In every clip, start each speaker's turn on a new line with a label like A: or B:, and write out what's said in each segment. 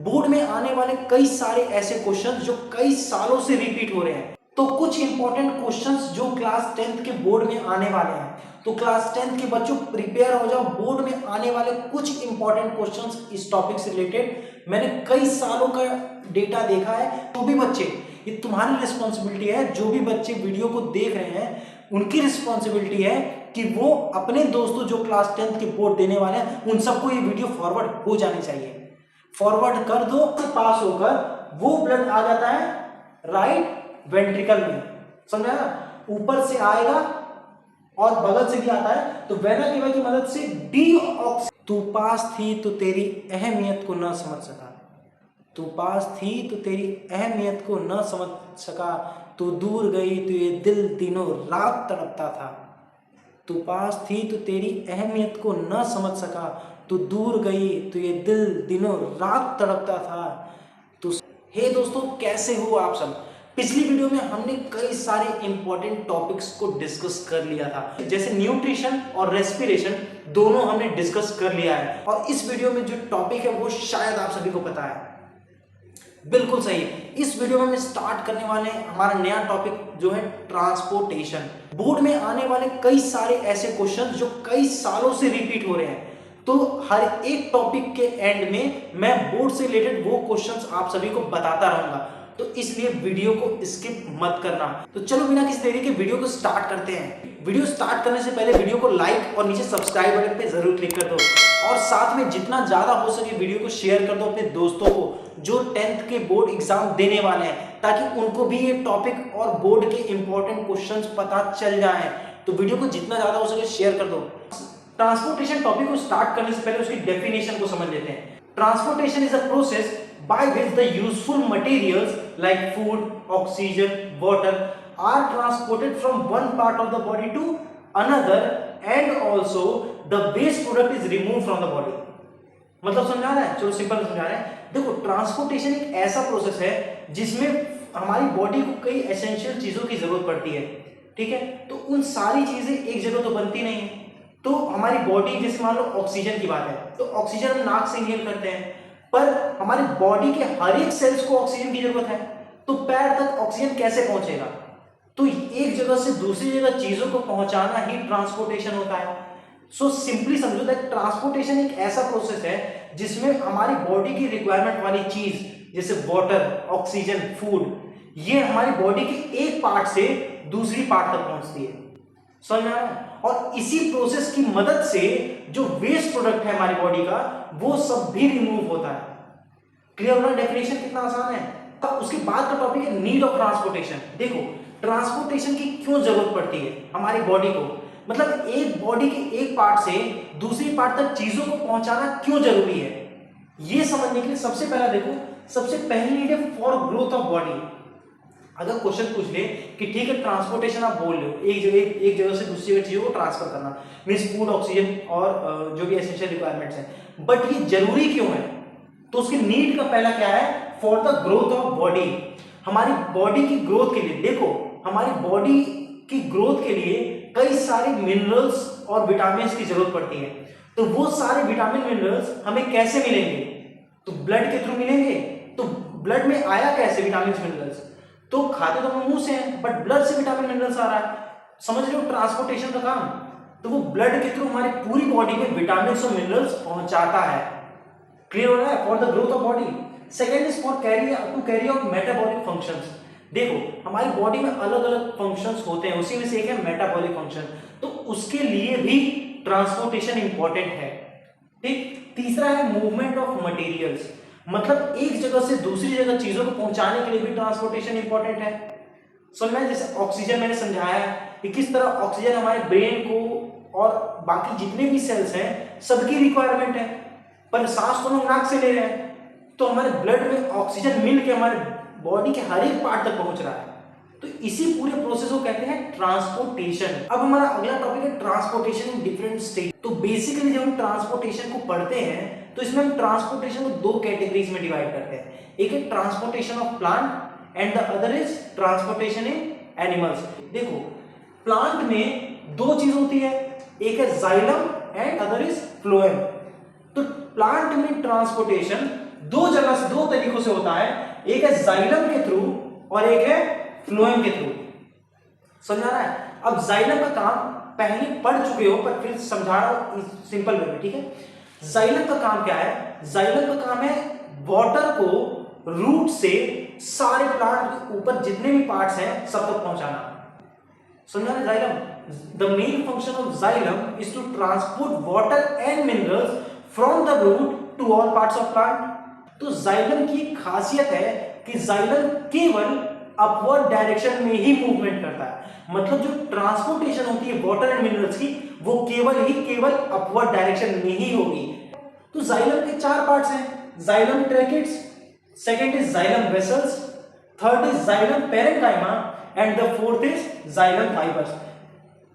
A: Board में आने वाले कई सारे ऐसे क्वेश्चंस जो कई सालों से रिपीट हो रहे हैं। तो कुछ इंपॉर्टेंट क्वेश्चंस जो क्लास 10th के बोर्ड में आने वाले हैं, तो क्लास 10th के बच्चों प्रिपेयर हो जाओ। बोर्ड में आने वाले कुछ इंपॉर्टेंट क्वेश्चंस इस टॉपिक से रिलेटेड मैंने कई सालों का डेटा देखा है। तो भी बच्चे, ये तुम्हारी रिस्पॉन्सिबिलिटी है, जो भी बच्चे वीडियो को देख रहे हैं उनकी रिस्पॉन्सिबिलिटी है कि वो अपने दोस्तों जो क्लास 10th के बोर्ड देने वाले हैं उन सबको ये वीडियो फॉरवर्ड हो जानी चाहिए। फॉरवर्ड कर दो, पास होकर वो ब्लड आ जाता है राइट वेंट्रिकल में, समझा ना। ऊपर से आएगा और बगल से भी आता है, तो वेना केवा की मदद से डीऑक्सी। तू पास थी तो तेरी अहमियत को न समझ सका, तू पास थी तो तेरी अहमियत को न समझ सका, तू दूर गई तो ये दिल दिनों रात तड़पता था। तू पास थी तो तेरी अहमियत को न समझ सका, तू दूर गई तो ये दिल दिनों रात तड़पता था। तो हे दोस्तों, कैसे हो आप सब। पिछली वीडियो में हमने कई सारे इंपॉर्टेंट टॉपिक्स को डिस्कस कर लिया था, जैसे न्यूट्रिशन और रेस्पिरेशन दोनों हमने डिस्कस कर लिया है। और इस वीडियो में जो टॉपिक है वो शायद आप सभी को पता है, बिल्कुल सही। इस वीडियो में हम स्टार्ट करने वाले हैं हमारा नया टॉपिक जो है ट्रांसपोर्टेशन। बोर्ड में आने वाले कई सारे ऐसे क्वेश्चन जो कई सालों से रिपीट हो रहे हैं, तो हर एक टॉपिक के एंड में मैं बोर्ड से रिलेटेड वो क्वेश्चंस आप सभी को बताता रहूंगा, तो इसलिए वीडियो को स्किप मत करना। तो चलो बिना किसी देरी के वीडियो को स्टार्ट करते हैं। वीडियो स्टार्ट करने से पहले वीडियो को लाइक और नीचे सब्सक्राइब बटन पे जरूर क्लिक कर दो, और साथ में जितना ज्यादा हो सके वीडियो को शेयर कर दो अपने दोस्तों को जो 10th के बोर्ड एग्जाम देने वाले हैं, ताकि उनको भी ये टॉपिक और बोर्ड के इंपॉर्टेंट क्वेश्चंस पता चल जाए। तो वीडियो को जितना ज्यादा हो सके शेयर कर दो। ट्रांसपोर्टेशन टॉपिक को स्टार्ट करने से पहले उसकी डेफिनेशन को समझ लेते हैं। Transportation is a process by which the useful materials like food, oxygen, water are transported from one part of the body to another, and also the waste product is removed from the body। मतलब समझा रहा है, चलो simple समझा रहे हैं। देखो, transportation एक ऐसा प्रोसेस है जिसमें हमारी बॉडी को कई एसेंशियल चीजों की जरूरत पड़ती है, ठीक है। तो उन सारी चीजें एक जगह तो बनती नहीं है। तो हमारी बॉडी, जैसे मान लो ऑक्सीजन की बात है, तो ऑक्सीजन हम नाक से इनहेल करते हैं, पर हमारी बॉडी के हर एक सेल्स को ऑक्सीजन की जरूरत है। तो पैर तक ऑक्सीजन कैसे पहुंचेगा? तो एक जगह से दूसरी जगह चीजों को पहुंचाना ही ट्रांसपोर्टेशन होता है। सो सिंपली समझो दैट ट्रांसपोर्टेशन एक ऐसा प्रोसेस है जिसमें हमारी बॉडी की रिक्वायरमेंट वाली चीज जैसे वाटर, ऑक्सीजन, फूड, ये हमारी बॉडी के एक पार्ट से दूसरी पार्ट तक पहुंचती है, समझ में आ रहा है। और इसी प्रोसेस की मदद से जो वेस्ट प्रोडक्ट है हमारी बॉडी का, वो सब भी रिमूव होता है। क्लियर होना? डेफिनेशन कितना आसान है। तो उसके बाद का टॉपिक है नीड ऑफ ट्रांसपोर्टेशन। देखो, ट्रांसपोर्टेशन की क्यों जरूरत पड़ती है हमारी बॉडी को, मतलब एक बॉडी के एक पार्ट से दूसरी पार्ट तक चीजों को पहुंचाना क्यों जरूरी है, ये समझने के लिए सबसे पहला देखो, सबसे पहली नीड है फॉर ग्रोथ ऑफ बॉडी। अगर क्वेश्चन पूछ ले कि ठीक है ट्रांसपोर्टेशन आप बोल रहे हो, एक जगह से दूसरी जगह चीजों को ट्रांसफर करना, मींस फूड, ऑक्सीजन और जो भी एसेंशियल रिक्वायरमेंट्स हैं, बट ये जरूरी क्यों है? तो उसकी नीड का पहला क्या है? For the growth of body. हमारी बॉडी की ग्रोथ के लिए, देखो हमारी बॉडी की ग्रोथ के लिए कई सारे मिनरल्स और विटामिन की जरूरत पड़ती है। तो वो सारे विटामिन मिनरल्स हमें कैसे मिलेंगे? तो ब्लड के थ्रू मिलेंगे। तो ब्लड में आया कैसे विटामिन मिनरल्स? तो खाते तो हम मुंह से हैं, बट ब्लड से विटामिन मिनरल्स आ रहा है, समझ रहे हो ट्रांसपोर्टेशन का काम। तो वो ब्लड के थ्रू हमारी पूरी बॉडी में विटामिन और मिनरल्स पहुंचाता है। क्लियर हो रहा है? For the growth of body. Second is for carry out metabolic functions. देखो, हमारी बॉडी में अलग अलग फंक्शंस होते हैं, उसी में से एक है मेटाबॉलिक फंक्शन, तो उसके लिए भी ट्रांसपोर्टेशन इंपॉर्टेंट है, ठीक। तीसरा है मूवमेंट ऑफ मटेरियल्स, मतलब एक जगह से दूसरी जगह चीजों को पहुंचाने के लिए भी ट्रांसपोर्टेशन इंपॉर्टेंट है। समझ में? जैसे ऑक्सीजन मैंने समझाया कि किस तरह ऑक्सीजन हमारे ब्रेन को और बाकी जितने भी सेल्स हैं सबकी रिक्वायरमेंट है, पर सांस तो हम नाक से ले रहे हैं, तो हमारे ब्लड में ऑक्सीजन मिल के हमारे बॉडी के हर एक पार्ट तक पहुंच रहा है। तो इसी पूरे प्रोसेस को कहते हैं ट्रांसपोर्टेशन। अब हमारा अगला टॉपिक है ट्रांसपोर्टेशन इन डिफरेंट स्टेज। तो बेसिकली जब हम ट्रांसपोर्टेशन को पढ़ते हैं तो इसमें हम ट्रांसपोर्टेशन को दो कैटेगरीज में डिवाइड करते हैं। एक है transportation of plant and the other is transportation in animals. देखो, प्लांट में दो चीज होती है, एक है xylem and other is phloem. तो प्लांट में ट्रांसपोर्टेशन दो जगह से, दो तरीकों से होता है, एक है जाइलम के थ्रू और एक है फ्लोएम के थ्रू। समझ आ रहा है? अब जाइलम का काम पहले पढ़ चुके हो पर फिर समझा रहा हूं सिंपल वे में, ठीक है? जाइलम का काम क्या है? जाइलम का काम है वाटर को रूट से सारे प्लांट के ऊपर जितने भी पार्ट्स हैं सब तक पहुंचाना। समझा ना? Xylem, the main function of xylem is to transport water and minerals from the root to all parts of plant. तो जाइलम की खासियत है कि जाइलम केवल अपवर्ड डायरेक्शन में ही मूवमेंट करता है, मतलब जो ट्रांसपोर्टेशन होती है वाटर एंड मिनरल्स की वो केवल अपवर्ड डायरेक्शन में ही होगी। तो जाइलम के चार पार्ट्स हैं, xylem tracheids, second is xylem vessels, third is xylem parenchyma and the fourth is xylem fibres.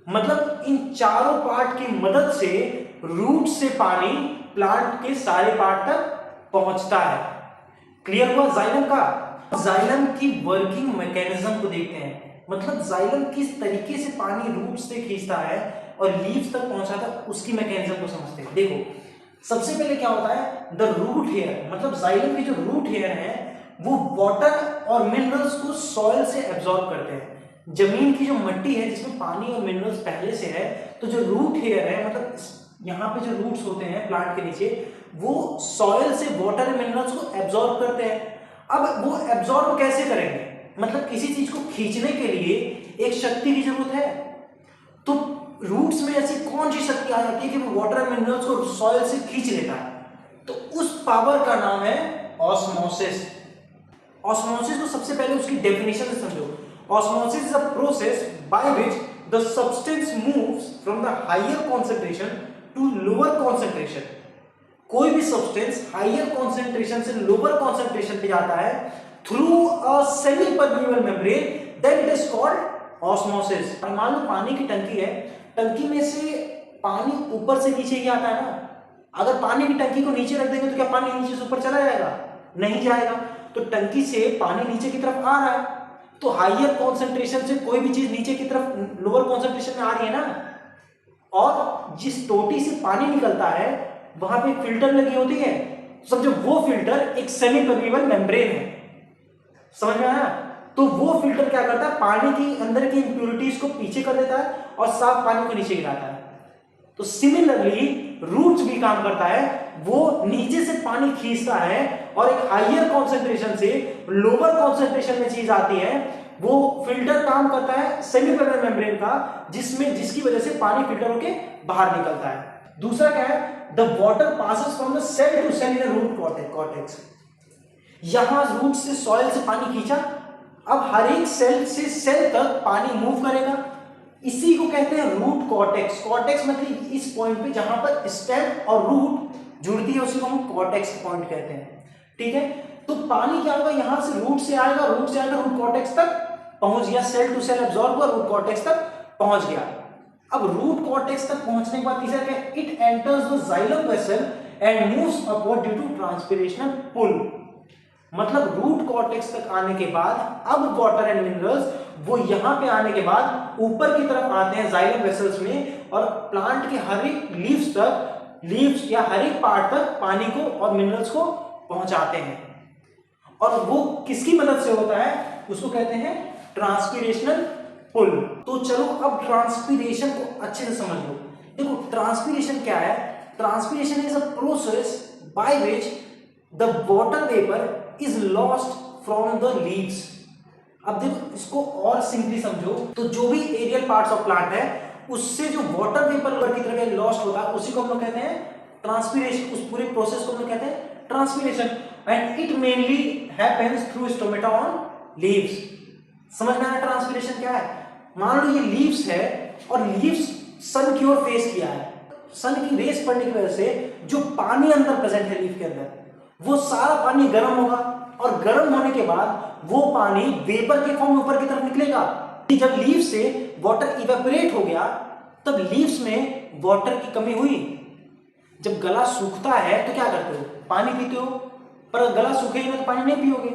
A: मतलब इन चारों पार्ट की मदद से रूट से पानी प्लांट के सारे पार्ट तक पहुंचता है। क्लियर हुआ जाइलम का? जाइलम की वर्किंग मैकेनिज्म को देखते हैं, मतलब जाइलम किस तरीके से पानी रूट से खींचता है और लीव्स तक पहुंचाता है, उसकी मैकेनिज्म को समझते हैं। देखो सबसे पहले क्या होता है, द रूट हेयर, मतलब जाइलम के जो रूट हेयर है वो वाटर और मिनरल्स को सॉइल से एब्जॉर्ब करते हैं। जमीन की जो मिट्टी है जिसमें पानी और मिनरल्स पहले से है, तो जो रूट हेयर है, मतलब यहाँ पे जो रूट्स होते हैं प्लांट के नीचे, वो सॉइल से वाटर और मिनरल्स को एब्जॉर्ब करते हैं। अब वो एब्जॉर्ब कैसे करेंगे? मतलब किसी चीज को खींचने के लिए एक शक्ति की जरूरत है, तो रूट्स में ऐसी कौन सी शक्ति आ जाती है कि वो वाटर मिनरल्स को सॉइल से खींच लेता है? तो उस पावर का नाम है ऑस्मोसिस। ऑस्मोसिस को सबसे पहले उसकी डेफिनेशन से समझो। Osmosis is a process by which the substance moves from the higher concentration to lower concentration. कोई भी सब्सटेंस हायर कॉन्सेंट्रेशन से लोअर कॉन्सेंट्रेशन पे जाता है through a semi permeable membrane, then it is called osmosis. मान लो पानी की टंकी है, टंकी में से पानी ऊपर से नीचे ही आता है ना। अगर पानी की टंकी को नीचे रख देंगे तो क्या पानी नीचे से ऊपर चला जाएगा? नहीं जाएगा। तो टंकी से पानी नीचे की तरफ आ रहा है, तो हायर कॉन्सेंट्रेशन से कोई भी चीज नीचे की तरफ लोअर कॉन्सेंट्रेशन में आ रही है ना। और जिस टोटी से पानी निकलता है वहां पे फिल्टर लगी होती है, समझो वो फिल्टर एक सेमी परमेबल मेम्ब्रेन है। समझ में आया? तो वो फिल्टर क्या करता है, पानी की अंदर की इंप्योरिटीज को पीछे कर देता है और साफ पानी को नीचे गिराता है। तो सिमिलरली रूट्स भी काम करता है, वो नीचे से पानी खींचता है और एक हायर कॉन्सेंट्रेशन से लोअर कॉन्सेंट्रेशन में चीज आती है, वो फिल्टर काम करता है सेमी परमेबल मेम्ब्रेन का, जिसकी वजह से पानी फिल्टर होके बाहर निकलता है। दूसरा क्या है, the water passes from the cell to cell in the root cortex. यहां रूट से सॉइल से पानी खींचा, अब हर एक सेल से सेल तक पानी मूव करेगा, इसी को कहते हैं रूट कॉर्टेक्स। कॉर्टेक्स मतलब इस पॉइंट पे जहां पर स्टेम और रूट जुड़ती है उसी को हम कॉर्टेक्स पॉइंट कहते हैं। ठीक है, तो पानी क्या होगा, यहां से रूट से आएगा रूट कॉर्टेक्स तक पहुंच गया, सेल टू सेल एब्जॉर्ब हुआ, रूट कॉर्टेक्स तक पहुंच गया। अब रूट कॉर्टेक्स तक पहुंचने के बाद तीसरा क्या, it enters the xylem vessel and moves upward due to transpirational pull. मतलब रूट कॉर्टेक्स तक आने के बाद अब वाटर एंड मिनरल्स वो यहां पे आने के बाद ऊपर की तरफ आते हैं जाइलम वेसल्स में, और प्लांट के हर एक लीव्स या हर एक पार्ट तक पानी को और मिनरल्स को पहुंचाते हैं। और वो किसकी मदद से होता है, उसको कहते हैं ट्रांसपिरेशनल पुल। तो चलो अब ट्रांसपिरेशन को अच्छे से समझ लो। देखो ट्रांसपिरेशन क्या है, transpiration is a process by which the water vapour is lost from the leaves. अब देखो इसको और सिंपली समझो, तो जो भी एरियल पार्ट्स ऑफ प्लांट है उससे जो वाटर वेपर की तरफ लॉस्ट होता है उसी को हम लोग कहते हैं ट्रांसपिरेशन। उस पूरे प्रोसेस को हम लोग कहते हैं transpiration, and it mainly happens through stomata on leaves. समझ में आया ट्रांसपिरेशन क्या है? मान लो ये लीव्स है और लीव्स सन की ओर फेस किया है, सन की रेस पड़ने की वजह से जो पानी अंदर प्रेजेंट है लीफ के अंदर वो सारा पानी गर्म होगा, और गर्म होने के बाद वो पानी वेपर के फॉर्म में ऊपर की तरफ निकलेगा। जब लीफ से वाटर इवेपोरेट हो गया तब लीव्स में वाटर की कमी हुई। जब गला सूखता है तो क्या करते हो, पानी पीते हो, पर गला सूखेगा तो पानी नहीं पियोगे।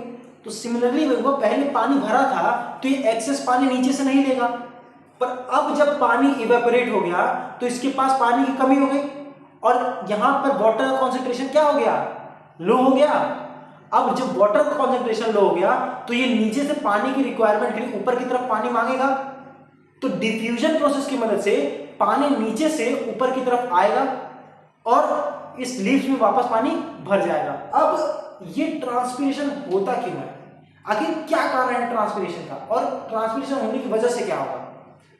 A: तो सिमिलरली वो पहले पानी भरा था तो ये एक्सेस पानी नीचे से नहीं लेगा, पर अब जब पानी इवेपोरेट हो गया तो इसके पास पानी की कमी हो गई, और यहां पर वाटर कॉन्सेंट्रेशन क्या हो गया, लो हो गया। अब जब वाटर का कॉन्सेंट्रेशन लो हो गया तो ये नीचे से पानी की रिक्वायरमेंट के लिए ऊपर की तरफ पानी मांगेगा, तो डिफ्यूजन प्रोसेस की मदद से पानी नीचे से ऊपर की तरफ आएगा और इस लीव्स में वापस पानी भर जाएगा। अब ये ट्रांसपिरेशन होता क्यों है, आखिर क्या कारण है ट्रांसपिरेशन का, और ट्रांसपिरेशन होने की वजह से क्या होगा।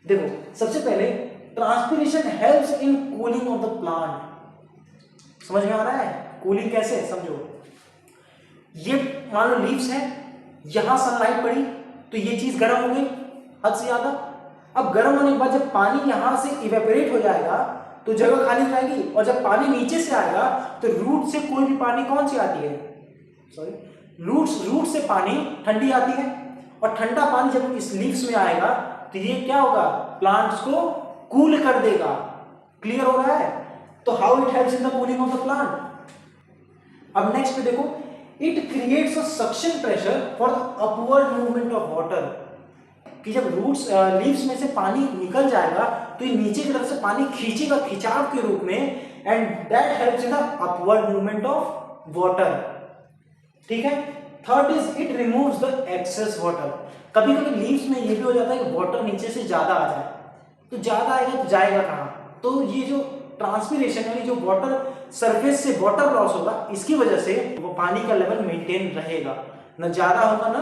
A: देखो सबसे पहले transpiration helps in cooling of the plant. समझ में आ रहा है कूलिंग कैसे, समझो। ये मान लो लीव्स है, यहां सनलाइट पड़ी तो ये चीज गर्म हो गई हद से ज्यादा। अब गर्म होने के बाद जब पानी यहां से इवेपोरेट हो जाएगा तो जगह खाली रहेगी, और जब पानी नीचे से आएगा तो रूट से कोई भी पानी कौन सी आती है, सॉरी रूट से पानी ठंडी आती है, और ठंडा पानी जब इस लीव्स में आएगा तो ये क्या होगा, प्लांट्स को कूल कर देगा। क्लियर हो रहा है। तो how it helps in the cooling of the plant. अब नेक्स्ट पे देखो, it creates a suction pressure for the upward movement of water, कि जब रूट्स लीव्स में से पानी निकल जाएगा तो ये नीचे की तरफ से पानी खींचेगा खिंचाव के रूप में, and that helps in the upward movement of water. ठीक है। Third is it removes the excess water. कभी कभी लीव्स में ये भी हो जाता है कि वाटर नीचे से ज्यादा आ जाए, तो ज्यादा आएगा तो जाएगा कहाँ, तो ये जो ट्रांसपिरेशन यानी जो वाटर सरफेस से वाटर लॉस होगा, इसकी वजह से वो पानी का लेवल मेंटेन रहेगा, न ज्यादा होगा ना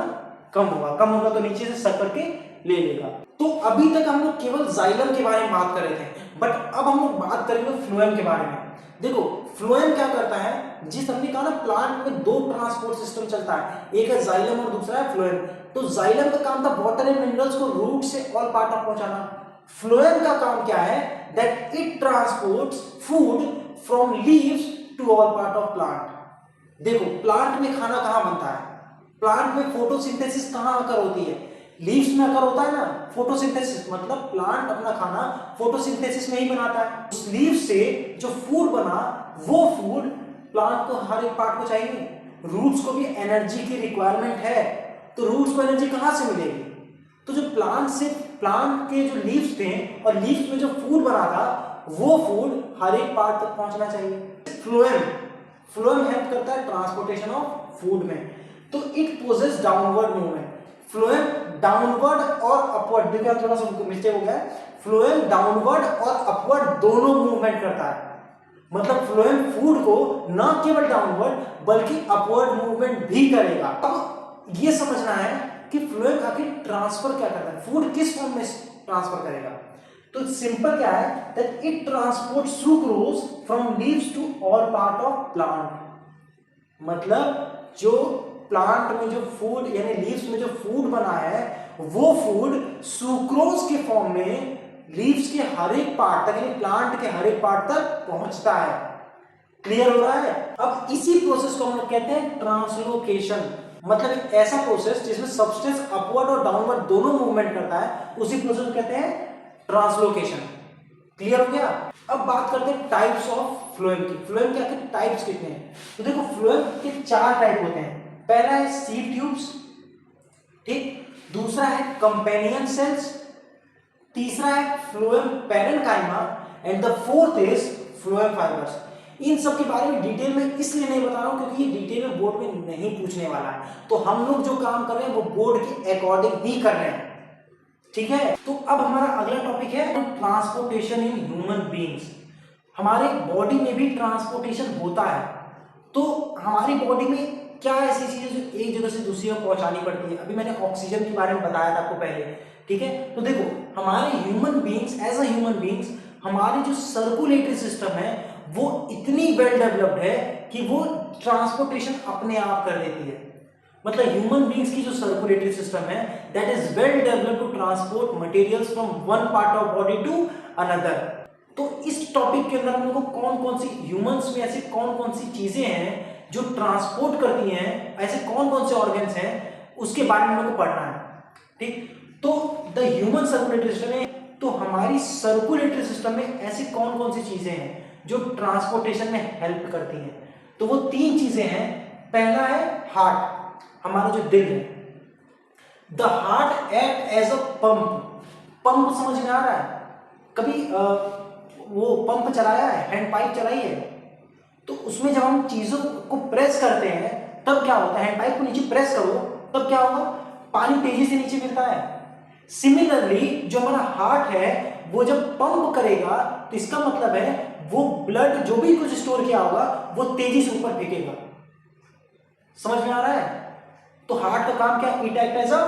A: कम होगा। कम होगा तो नीचे से सक करके ले लेगा। तो अभी तक हम लोग केवल जाइलम के बारे में बात कर रहे थे, बट अब हम लोग बात करेंगे फ्लोएम के बारे में। देखो फ्लोएम क्या करता है, जिस हमने कहा ना प्लांट में दो ट्रांसपोर्ट सिस्टम चलता है, एक है जाइलम और दूसरा है फ्लोएम। तो जाइलम का काम था वाटर एंड मिनरल्स को रूट से ऑल पार्ट तक पहुंचाना। फ्लोएम का काम क्या है, that it transports food from leaves to all part of plant. देखो प्लांट में खाना कहां बनता है, प्लांट में फोटोसिंथेसिस कहां आकर होती है, लीव्स में आकर होता है ना फोटोसिंथेसिस, मतलब प्लांट अपना खाना फोटोसिंथेसिस में ही बनाता है। उस लीव से जो फूड बना वो फूड प्लांट को हर एक पार्ट को चाहिए। रूट्स को भी एनर्जी की रिक्वायरमेंट है, तो रूट्स को एनर्जी कहां से मिलेगी, तो जो प्लांट के जो लीव्स थे और लीव्स में जो फूड बना था वो फूड हर एक पार्ट तक पहुंचना चाहिए। फ्लोएम हेल्प करता है ट्रांसपोर्टेशन ऑफ फूड में। तो it poses downward movement. Phloem downward और अपवर्ड, देखिए थोड़ा सा मिस्टेक हो गया है, फ्लोएम डाउनवर्ड और अपवर्ड दोनों मूवमेंट करता है। मतलब फ्लोएम फूड को न केवल डाउनवर्ड बल्कि अपवर्ड मूवमेंट भी करेगा। अब ये समझना है कि फ्लोएम आखिर ट्रांसफर क्या करता है, फूड किस फॉर्म में ट्रांसफर करेगा। तो सिंपल क्या है, that it transport sucrose from leaves to all part of plant. मतलब जो प्लांट में जो फूड यानी लीव्स में जो फूड बना है वो फूड सुक्रोज के फॉर्म में लीव्स के हर एक पार्ट तक यानी प्लांट के हर एक पार्ट तक पहुंचता है। क्लियर हो रहा है। अब इसी प्रोसेस को हम लोग कहते हैं ट्रांसलोकेशन। मतलब एक ऐसा प्रोसेस जिसमें सब्सटेंस अपवर्ड और डाउनवर्ड दोनों मूवमेंट करता है, उसी प्रोसेस को कहते हैं ट्रांसलोकेशन। क्लियर हो गया। अब बात करते हैं टाइप्स ऑफ फ्लोएम की। फ्लोएम के आखिर टाइप्स कितने हैं, तो देखो फ्लोएम के 4 टाइप होते हैं। पहला है सीड ट्यूब्स, ठीक, दूसरा है कंपेनियन सेल्स, तीसरा है phloem parenchyma, and the fourth is phloem fibres. इन सब के बारे में डिटेल में इसलिए नहीं बता रहा हूं क्योंकि ये डिटेल में बोर्ड में नहीं पूछने वाला है, तो हम लोग जो काम कर रहे हैं वो बोर्ड के अकॉर्डिंग ही कर रहे हैं। ठीक है। तो अब हमारा अगला टॉपिक है ट्रांसपोर्टेशन इन ह्यूमन बीइंग्स। हमारे बॉडी में भी ट्रांसपोर्टेशन होता है, तो हमारी बॉडी में क्या ऐसी चीजें जो एक जगह से दूसरी जगह पहुंचानी पड़ती है। अभी मैंने ऑक्सीजन के बारे में बताया था आपको पहले, ठीक है। तो देखो हमारे human beings, as a human beings, हमारी जो सर्कुलेटरी सिस्टम है वो इतनी वेल डेवलप्ड है कि वो ट्रांसपोर्टेशन अपने आप कर देती है। मतलब ह्यूमन बीइंग्स की जो सर्कुलेटरी सिस्टम है that is well developed to transport materials from one part of body to another. तो इस टॉपिक के अंदर हम लोग को कौन कौन सी ह्यूमंस में ऐसी कौन कौन सी चीजें हैं जो ट्रांसपोर्ट करती हैं, ऐसे कौन कौन से ऑर्गन्स हैं उसके बारे में हम लोग को पढ़ना है। ठीक। तो द ह्यूमन सर्कुलेटरी सिस्टम में, तो हमारी सर्कुलेटरी सिस्टम में ऐसी कौन कौन सी चीजें हैं जो ट्रांसपोर्टेशन में हेल्प करती हैं, तो वो 3 चीजें हैं। पहला है हार्ट, हमारा जो दिल है। The heart act as a pump. Pump समझ में आ रहा है, कभी वो पंप चलाया है, हैंड पाइप चलाई है, तो उसमें जब हम चीजों को प्रेस करते हैं तब क्या होता है, पाइप को नीचे प्रेस करो तब क्या होगा, पानी तेजी से नीचे गिरता है। सिमिलरली जो हमारा हार्ट है वो जब पंप करेगा तो इसका मतलब है वो ब्लड जो भी कुछ स्टोर किया होगा वो तेजी से ऊपर फेंकेगा। समझ में आ रहा है? तो हार्ट का काम क्या, it act as a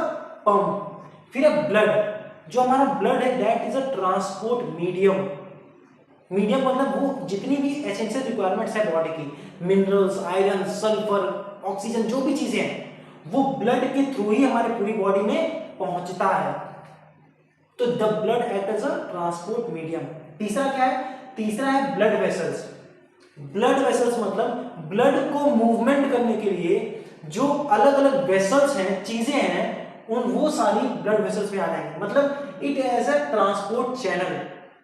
A: pump. फिर ब्लड, जो हमारा ब्लड है that is a transport medium. Medium मतलब वो जितनी भी एसेंशियल रिक्वायरमेंट्स है बॉडी की, मिनरल्स, आयरन, सल्फर, ऑक्सीजन, जो भी चीजें हैं वो ब्लड के थ्रू ही हमारे पूरी बॉडी में पहुंचता है। तो the blood act as a transport medium. तीसरा क्या है, तीसरा है ब्लड वेसल्स। ब्लड वेसल्स मतलब ब्लड को मूवमेंट करने के लिए जो अलग अलग वेसल्स हैं, चीजें हैं, उन वो सारी ब्लड वेसल्स में आ जाएंगे। मतलब it as a transport channel,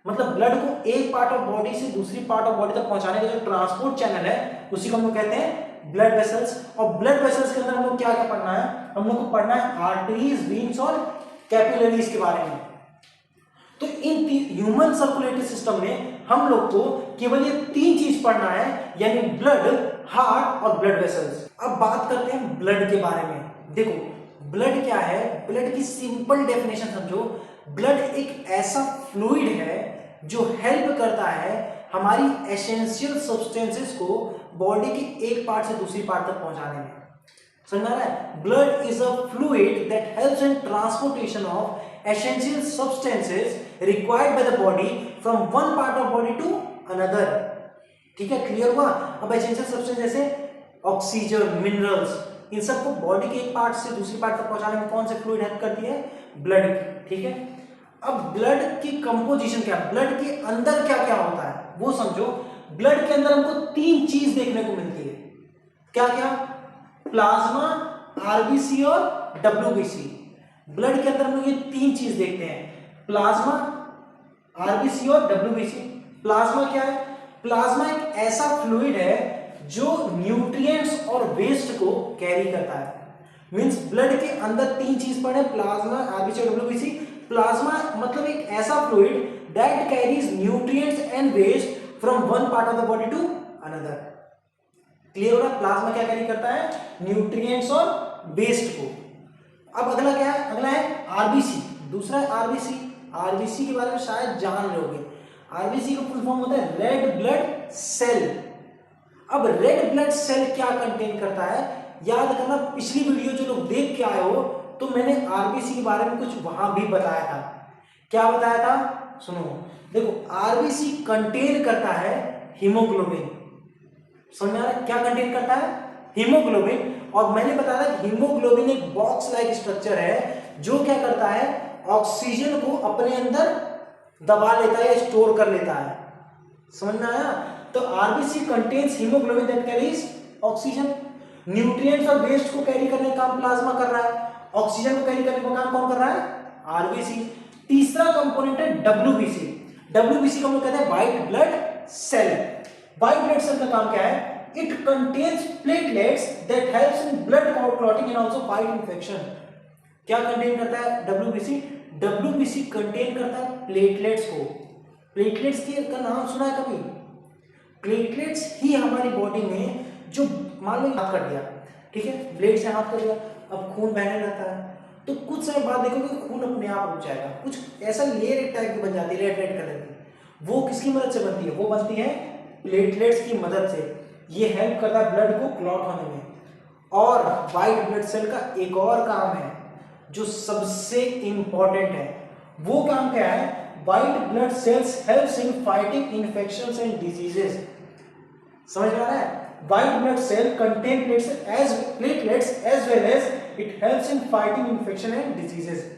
A: मतलब ब्लड को एक पार्ट ऑफ बॉडी से दूसरी पार्ट ऑफ बॉडी तक पहुंचाने का जो ट्रांसपोर्ट चैनल है उसी को हम लोग कहते हैं ब्लड वेसल्स। और ब्लड वेसल्स के अंदर हम लोग क्या क्या पढ़ना है, हम लोग को पढ़ना है आर्टरीज, वीन्स और कैपिलरीज के बारे में। तो इन ह्यूमन सर्कुलेटरी सिस्टम में हम लोग को केवल ये तीन चीज पढ़ना है, यानी ब्लड, हार्ट और ब्लड वेसल्स। अब बात करते हैं ब्लड के बारे में। देखो ब्लड क्या है, ब्लड की सिंपल डेफिनेशन समझो। ब्लड एक ऐसा फ्लूइड है जो हेल्प करता है हमारी एसेंशियल सब्सटेंसेस को बॉडी के एक पार्ट से दूसरी पार्ट तक पहुंचाने में। समझ में आ रहा है? Blood is a fluid that helps in transportation of essential substances required by the body from one part of body to another. ठीक है, क्लियर हुआ? अब एसेंशियल सब्सटेंस जैसे ऑक्सीजन, मिनरल्स, इन सबको बॉडी के एक पार्ट से दूसरी पार्ट तक पहुंचाने में कौन से फ्लूइड हेल्प करती है? ब्लड। ठीक है, अब ब्लड की कंपोजिशन क्या, ब्लड के अंदर क्या क्या होता है वो समझो। ब्लड के अंदर हमको तीन चीज देखने को मिलती है। क्या क्या? प्लाज्मा, आरबीसी और डब्ल्यूबीसी। ब्लड के अंदर हम लोग ये तीन चीज देखते हैं, प्लाज्मा, आरबीसी और डब्ल्यूबीसी। प्लाज्मा क्या है? प्लाज्मा एक ऐसा फ्लूइड है जो न्यूट्रिएंट्स और वेस्ट को कैरी करता है। मींस ब्लड के अंदर तीन चीज पढ़े, प्लाज्मा, आरबीसी और डब्ल्यूबीसी। प्लाज्मा मतलब एक ऐसा fluid that carries nutrients and waste from one part of the body to another. Clear हो रहा है? प्लाज्मा क्या कैरी करता है? न्यूट्रिएंट्स और वेस्ट को। अब अगला क्या है? अगला है आरबीसी। दूसरा है आरबीसी। आरबीसी के बारे में शायद जान लोगे। आरबीसी का फुल फॉर्म होता है रेड ब्लड सेल। अब रेड ब्लड सेल क्या कंटेन करता है? याद करना, पिछली वीडियो जो लोग देख के आए हो तो मैंने आरबीसी के बारे में कुछ वहां भी बताया था। क्या बताया था? सुनो, देखो आरबीसी कंटेन करता है हीमोग्लोबिन। समझ में आ रहा है? क्या कंटेन करता है? हीमोग्लोबिन। और मैंने बताया था कि हीमोग्लोबिन एक बॉक्स लाइक स्ट्रक्चर है जो क्या करता है, ऑक्सीजन को अपने अंदर दबा लेता है या स्टोर कर लेता है। समझ में आया? तो RBC contains haemoglobin that carries oxygen. Nutrients और वेस्ट को कैरी करने का काम प्लाज्मा कर रहा है, ऑक्सीजन को कैरी करने का काम कौन कर रहा है? आरबीसी। तीसरा कंपोनेंट है डब्ल्यूबीसी। डब्ल्यूबीसी को हम लोग कहते हैं white blood cell. White blood cell का काम क्या है? It contains platelets that helps in blood clotting and also fight infection. क्या कंटेन करता है डब्ल्यूबीसी? डब्ल्यूबीसी कंटेन करता है प्लेटलेट्स को। प्लेटलेट्स का नाम सुना है कभी? प्लेटलेट्स ही हमारी बॉडी में, जो मान लो हाथ कट दिया, ठीक है, ब्लेड से हाथ कट दिया, अब खून बहने लगता है, तो कुछ समय बाद देखोगे खून अपने आप रुक जाएगा। कुछ ऐसा लेयर टाइप की बन जाती है, रेड रेड कलर की। वो किसकी मदद से बनती है? वो बनती है प्लेटलेट्स की मदद से। ये हेल्प करता है ब्लड को क्लॉट होने में। और व्हाइट ब्लड सेल का एक और काम है जो सबसे इंपॉर्टेंट है। वो काम क्या है? White blood cells helps in fighting infections and diseases. समझ में आ रहा है? White blood cell contain platelets as well as it helps in fighting infection and diseases.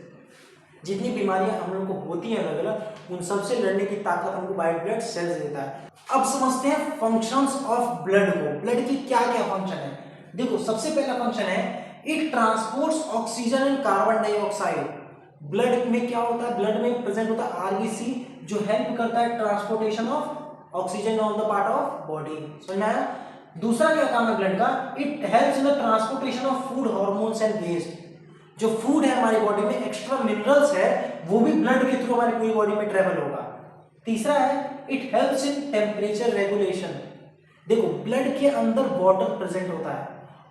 A: जितनी बीमारियां हम लोग को होती हैं अलग अलग, उन सबसे लड़ने की ताकत हमको व्हाइट ब्लड सेल्स देता है। अब समझते हैं फंक्शंस ऑफ ब्लड को। ब्लड की क्या क्या फंक्शन है? देखो, सबसे पहला फंक्शन है it transports oxygen and carbon dioxide. Blood में क्या होता है? ब्लड में प्रेजेंट होता है आरबीसी जो हेल्प करता है transportation of oxygen on the part of body. समझ में आया? दूसरा क्या काम है ब्लड का? It helps in the transportation of food, hormones and waste. जो फूड है हमारी बॉडी में, एक्स्ट्रा मिनरल्स है, वो भी ब्लड के थ्रू हमारी पूरी बॉडी में ट्रेवल होगा। तीसरा है it helps in temperature regulation. देखो ब्लड के अंदर वाटर प्रेजेंट होता है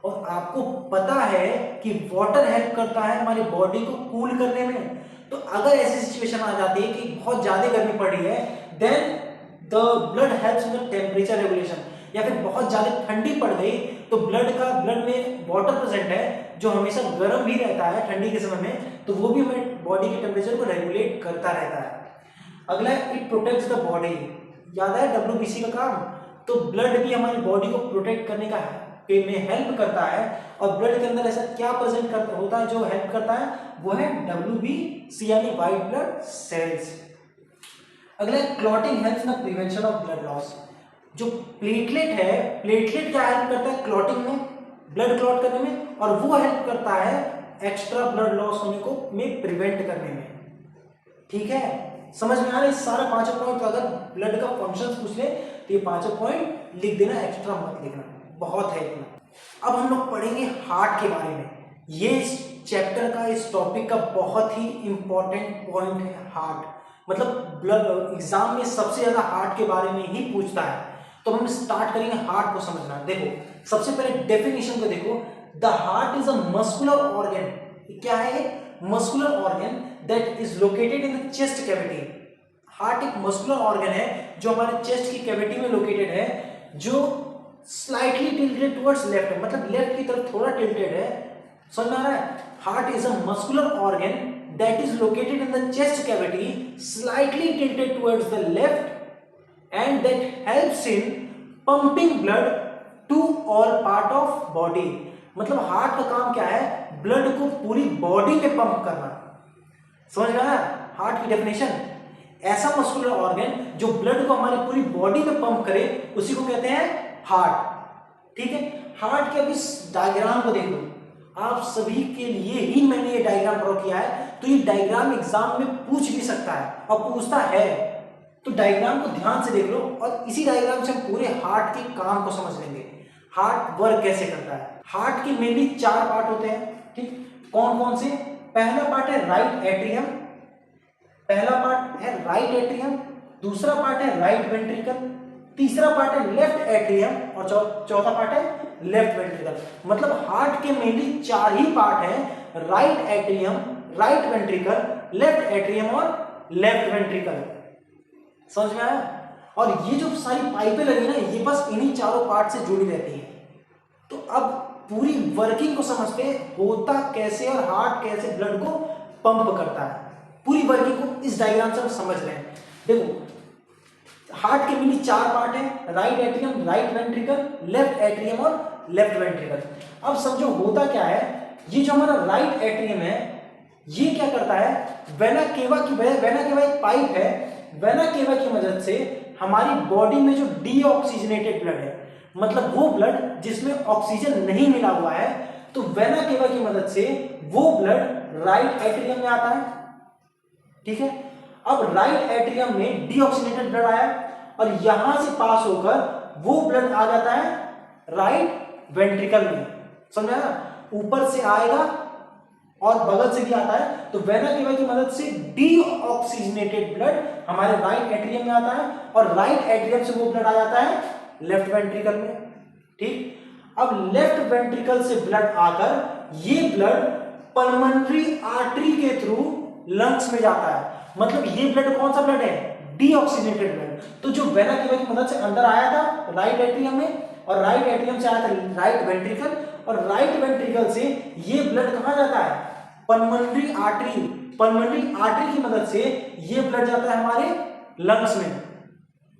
A: और आपको पता है कि वाटर हेल्प करता है हमारी बॉडी को कूल करने में। तो अगर ऐसी सिचुएशन आ जाती है कि बहुत ज्यादा गर्मी पड़ रही है, then the blood helps in the temperature regulation, या फिर बहुत ज्यादा ठंडी पड़ गई तो ब्लड में वाटर प्रेजेंट है जो हमेशा गर्म भी रहता है ठंडी के समय में, तो वो भी हमें बॉडी के टेम्परेचर को रेगुलेट करता रहता है। अगला है इट प्रोटेक्ट्स द बॉडी। याद है WBC का काम, तो ब्लड भी हमारी बॉडी को प्रोटेक्ट करने का में हेल्प करता है। और ब्लड के अंदर ऐसा क्या प्रेजेंट होता है जो हेल्प करता है, वो है WBC यानी व्हाइट ब्लड सेल्स। अगला clotting helps in prevention of blood loss. जो प्लेटलेट है, प्लेटलेट क्या हेल्प करता है क्लॉटिंग में, ब्लड क्लॉट करने में, और वो हेल्प करता है एक्स्ट्रा ब्लड लॉस होने को में प्रिवेंट करने में। ठीक है, समझ में आ रहा है सारा पांचों पॉइंट। तो अगर ब्लड का फंक्शन पूछ ले तो ये पांचों पॉइंट लिख देना, एक्स्ट्रा मत लिखना, बहुत है इतना। अब हम लोग पढ़ेंगे हार्ट के बारे में। ये इस चैप्टर का, इस टॉपिक का बहुत ही इंपॉर्टेंट पॉइंट है हार्ट। मतलब ब्लड एग्जाम में सबसे ज्यादा हार्ट के बारे में ही पूछता है। तो हम स्टार्ट करेंगे हार्ट को समझना। देखो सबसे पहले डेफिनेशन को देखो, the heart is a muscular organ. क्या है? Muscular organ that is located in the chest cavity. Heart एक मस्कुलर ऑर्गन है जो हमारे चेस्ट की कैविटी में लोकेटेड है, जो स्लाइटली टिल्टेड टुवर्ड्स लेफ्ट, मतलब लेफ्ट की तरफ थोड़ा टिल्टेड है। समझ में आ रहा है? Heart is a muscular organ that is located in the chest cavity, slightly tilted towards the left, and that helps in pumping blood to all part of body। मतलब हार्ट का काम क्या है? ब्लड को पूरी बॉडी में pump करना। समझ में आया हार्ट की डेफिनेशन? ऐसा मस्कुलर ऑर्गन जो ब्लड को हमारी पूरी बॉडी में पंप करे, उसी को कहते हैं हार्ट। ठीक है, हार्ट के अब इस डायग्राम को देख लो। आप सभी के लिए ही मैंने ये डायग्राम ड्रॉ किया है, तो ये डायग्राम एग्जाम में पूछ भी सकता है और पूछता है। तो डायग्राम को ध्यान से देख लो और इसी डायग्राम से हम पूरे हार्ट के काम को समझ लेंगे। हार्ट वर्क कैसे करता है। हार्ट के मेनली 4 पार्ट होते हैं। ठीक, कौन कौन से? पहला पार्ट है राइट एट्रियम, पहला पार्ट है राइट एट्रियम, दूसरा पार्ट है राइट वेंट्रिकल, तीसरा पार्ट है लेफ्ट एट्रियम, और चौथा पार्ट है लेफ्ट वेंट्रिकल। मतलब हार्ट के मेनली 4 ही पार्ट हैं, right atrium, right ventricle, left atrium और लेफ्ट वेंट्रिकल। समझ में आया? और ये जो सारी पाइपें लगी ना, ये बस इन्हीं चारों पार्ट से जुड़ी रहती है। तो अब पूरी वर्किंग को समझते हैं, होता कैसे और हार्ट कैसे ब्लड को पंप करता है। पूरी वर्किंग को इस डायग्राम से हम समझ रहे हैं। देखो हार्ट के मेनली 4 पार्ट है, right atrium, right ventricle, left atrium और लेफ्ट वेंट्रिकल। अब समझो होता क्या है, ये जो हमारा राइट एट्रियम है, ये क्या करता है, वेना केवा एक पाइप है, वेना केवा की मदद से हमारी बॉडी में जो डीऑक्सीजनेटेड ब्लड है, मतलब वो ब्लड जिसमें ऑक्सीजन नहीं मिला हुआ है, तो वेना केवा की मदद से वो ब्लड राइट एट्रियम में आता है। ठीक है, अब राइट एट्रियम में डीऑक्सीजनेटेड ब्लड आया और यहां से पास होकर वो ब्लड आ जाता है राइट वेंट्रिकल में। समझ आया? ऊपर से आएगा और बगल से भी आता है, तो वेना केवा की मदद से डीऑक्सीजनेटेड ब्लड हमारे राइट एट्रियम में आता है और राइट एट्रियम से वो ब्लड आ जाता है लेफ्ट वेंट्रिकल में। ठीक, अब लेफ्ट वेंट्रिकल से ब्लड आकर ये ब्लड पल्मोनरी आर्टरी के थ्रू लंग्स में जाता है। मतलब ये ब्लड कौन सा ब्लड है? Deoxygenated blood. तो जो वेना केवा की मदद से अंदर आया था राइट एट्रियम में, और राइट एट्रियम से आया था राइट वेंट्रिकल, और राइट वेंट्रिकल से ये ब्लड कहां जाता है? Pulmonary artery. पल्मोनरी आर्टरी की मदद से ये ब्लड जाता है हमारे लंग्स में।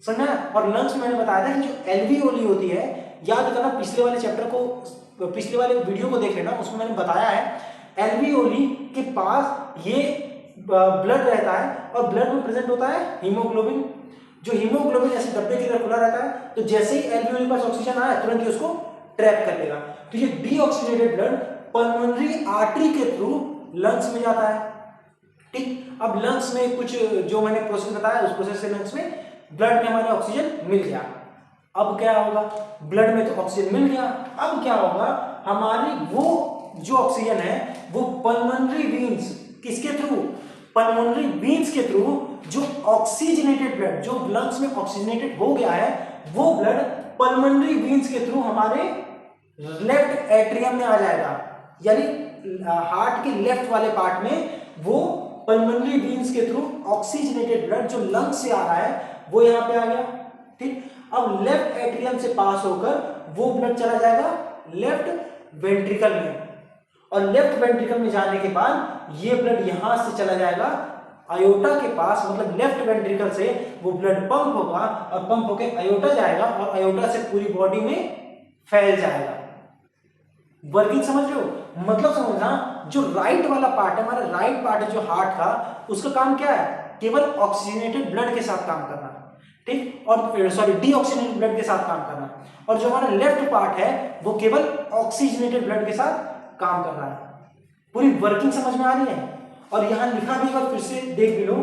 A: समझा? और लंग्स में मैंने बताया था कि जो एल्वियोली होती है, याद करना पिछले वाले चैप्टर को, पिछले वाले वीडियो को देख लेना, उसमें मैंने बताया है एल्वियोली के पास ये ब्लड रहता है और ब्लड में प्रेजेंट होता है हीमोग्लोबिन। जो हीमोग्लोबिन ऐसे डब्बे की तरह खुला रहता है, तो जैसे ही एल्वियोली के पास ऑक्सीजन आया तुरंत ही उसको ट्रैप कर लेगा। तो ये डीऑक्सीजनेटेड ब्लड पल्मोनरी आर्टरी के थ्रू लंग्स में जाता है। ठीक, अब लंग्स में कुछ जो मैंने प्रोसेस बताया, उस प्रोसेस से लंग्स में ब्लड में हमारे ऑक्सीजन मिल गया। अब क्या होगा? ब्लड में तो ऑक्सीजन मिल गया, अब क्या होगा? हमारी वो जो ऑक्सीजन है वो पल्मोनरी वेन्स, किसके थ्रू? पल्मोनरी वेन्स के थ्रू जो ऑक्सीजनेटेड ब्लड, जो लंग्स में ऑक्सीजनेटेड हो गया है, वो ब्लड पल्मोनरी वीन्स के थ्रू हमारे लेफ्ट एट्रियम में आ जाएगा, यानी हार्ट के लेफ्ट वाले पार्ट में वो पल्मोनरी वीन्स के थ्रू ऑक्सीजनेटेड ब्लड जो लंग से आ रहा है वो यहाँ पे आ गया। ठीक, अब लेफ्ट एट्रियम से पास होकर वो ब्लड चला जाएगा लेफ्ट वेंट्रिकल में, और लेफ्ट वेंट्रिकल में जाने के बाद ये ब्लड यहां से चला जाएगा आयोटा के पास, मतलब लेफ्ट वेंट्रिकल से वो ब्लड पंप होगा और पंप होके आयोटा जाएगा और आयोटा से पूरी बॉडी में फैल जाएगा। वर्किंग समझ रहे हो? मतलब समझना, जो राइट वाला पार्ट है, हमारा राइट पार्ट है जो हार्ट का, उसका काम क्या है? केवल ऑक्सीजनेटेड ब्लड के साथ काम करना, ठीक, और सॉरी डीऑक्सीजनेटेड ब्लड के साथ काम करना, और जो हमारा लेफ्ट पार्ट है वो केवल ऑक्सीजनेटेड ब्लड के साथ काम कर रहा है। पूरी वर्किंग समझ में आ रही है? और यहां लिखा भी और फिर से देख भी लो,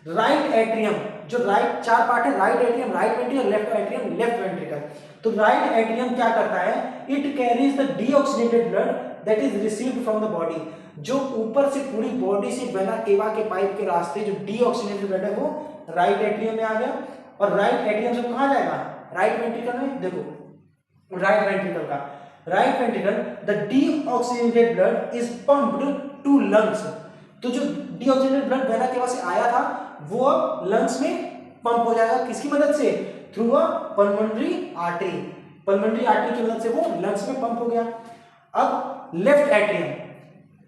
A: राइट एट्रियम, जो राइट चार पार्ट है, right atrium, right ventricle, left atrium, left ventricle. तो राइट एट्रियम क्या करता है? It carries the deoxygenated blood that is received from the body. जो ऊपर से पूरी बॉडी से वेना केवा के पाइप के रास्ते जो डीऑक्सीजनेटेड ब्लड है वो राइट एट्रियम में आ गया, और राइट एट्रियम से कहां जाएगा? राइट वेंट्रिकल में। देखो राइट वेंट्रिकल का, right ventricle, the deoxygenated blood is pumped to lungs. तो जो डीऑक्सीजनेटेड ब्लड वेना केवा से आया था वो अब लंग्स में पंप हो जाएगा, किसकी मदद से? Through a pulmonary artery. Pulmonary artery की मदद से वो लंग्स में पंप हो गया। अब लेफ्ट एट्रियम,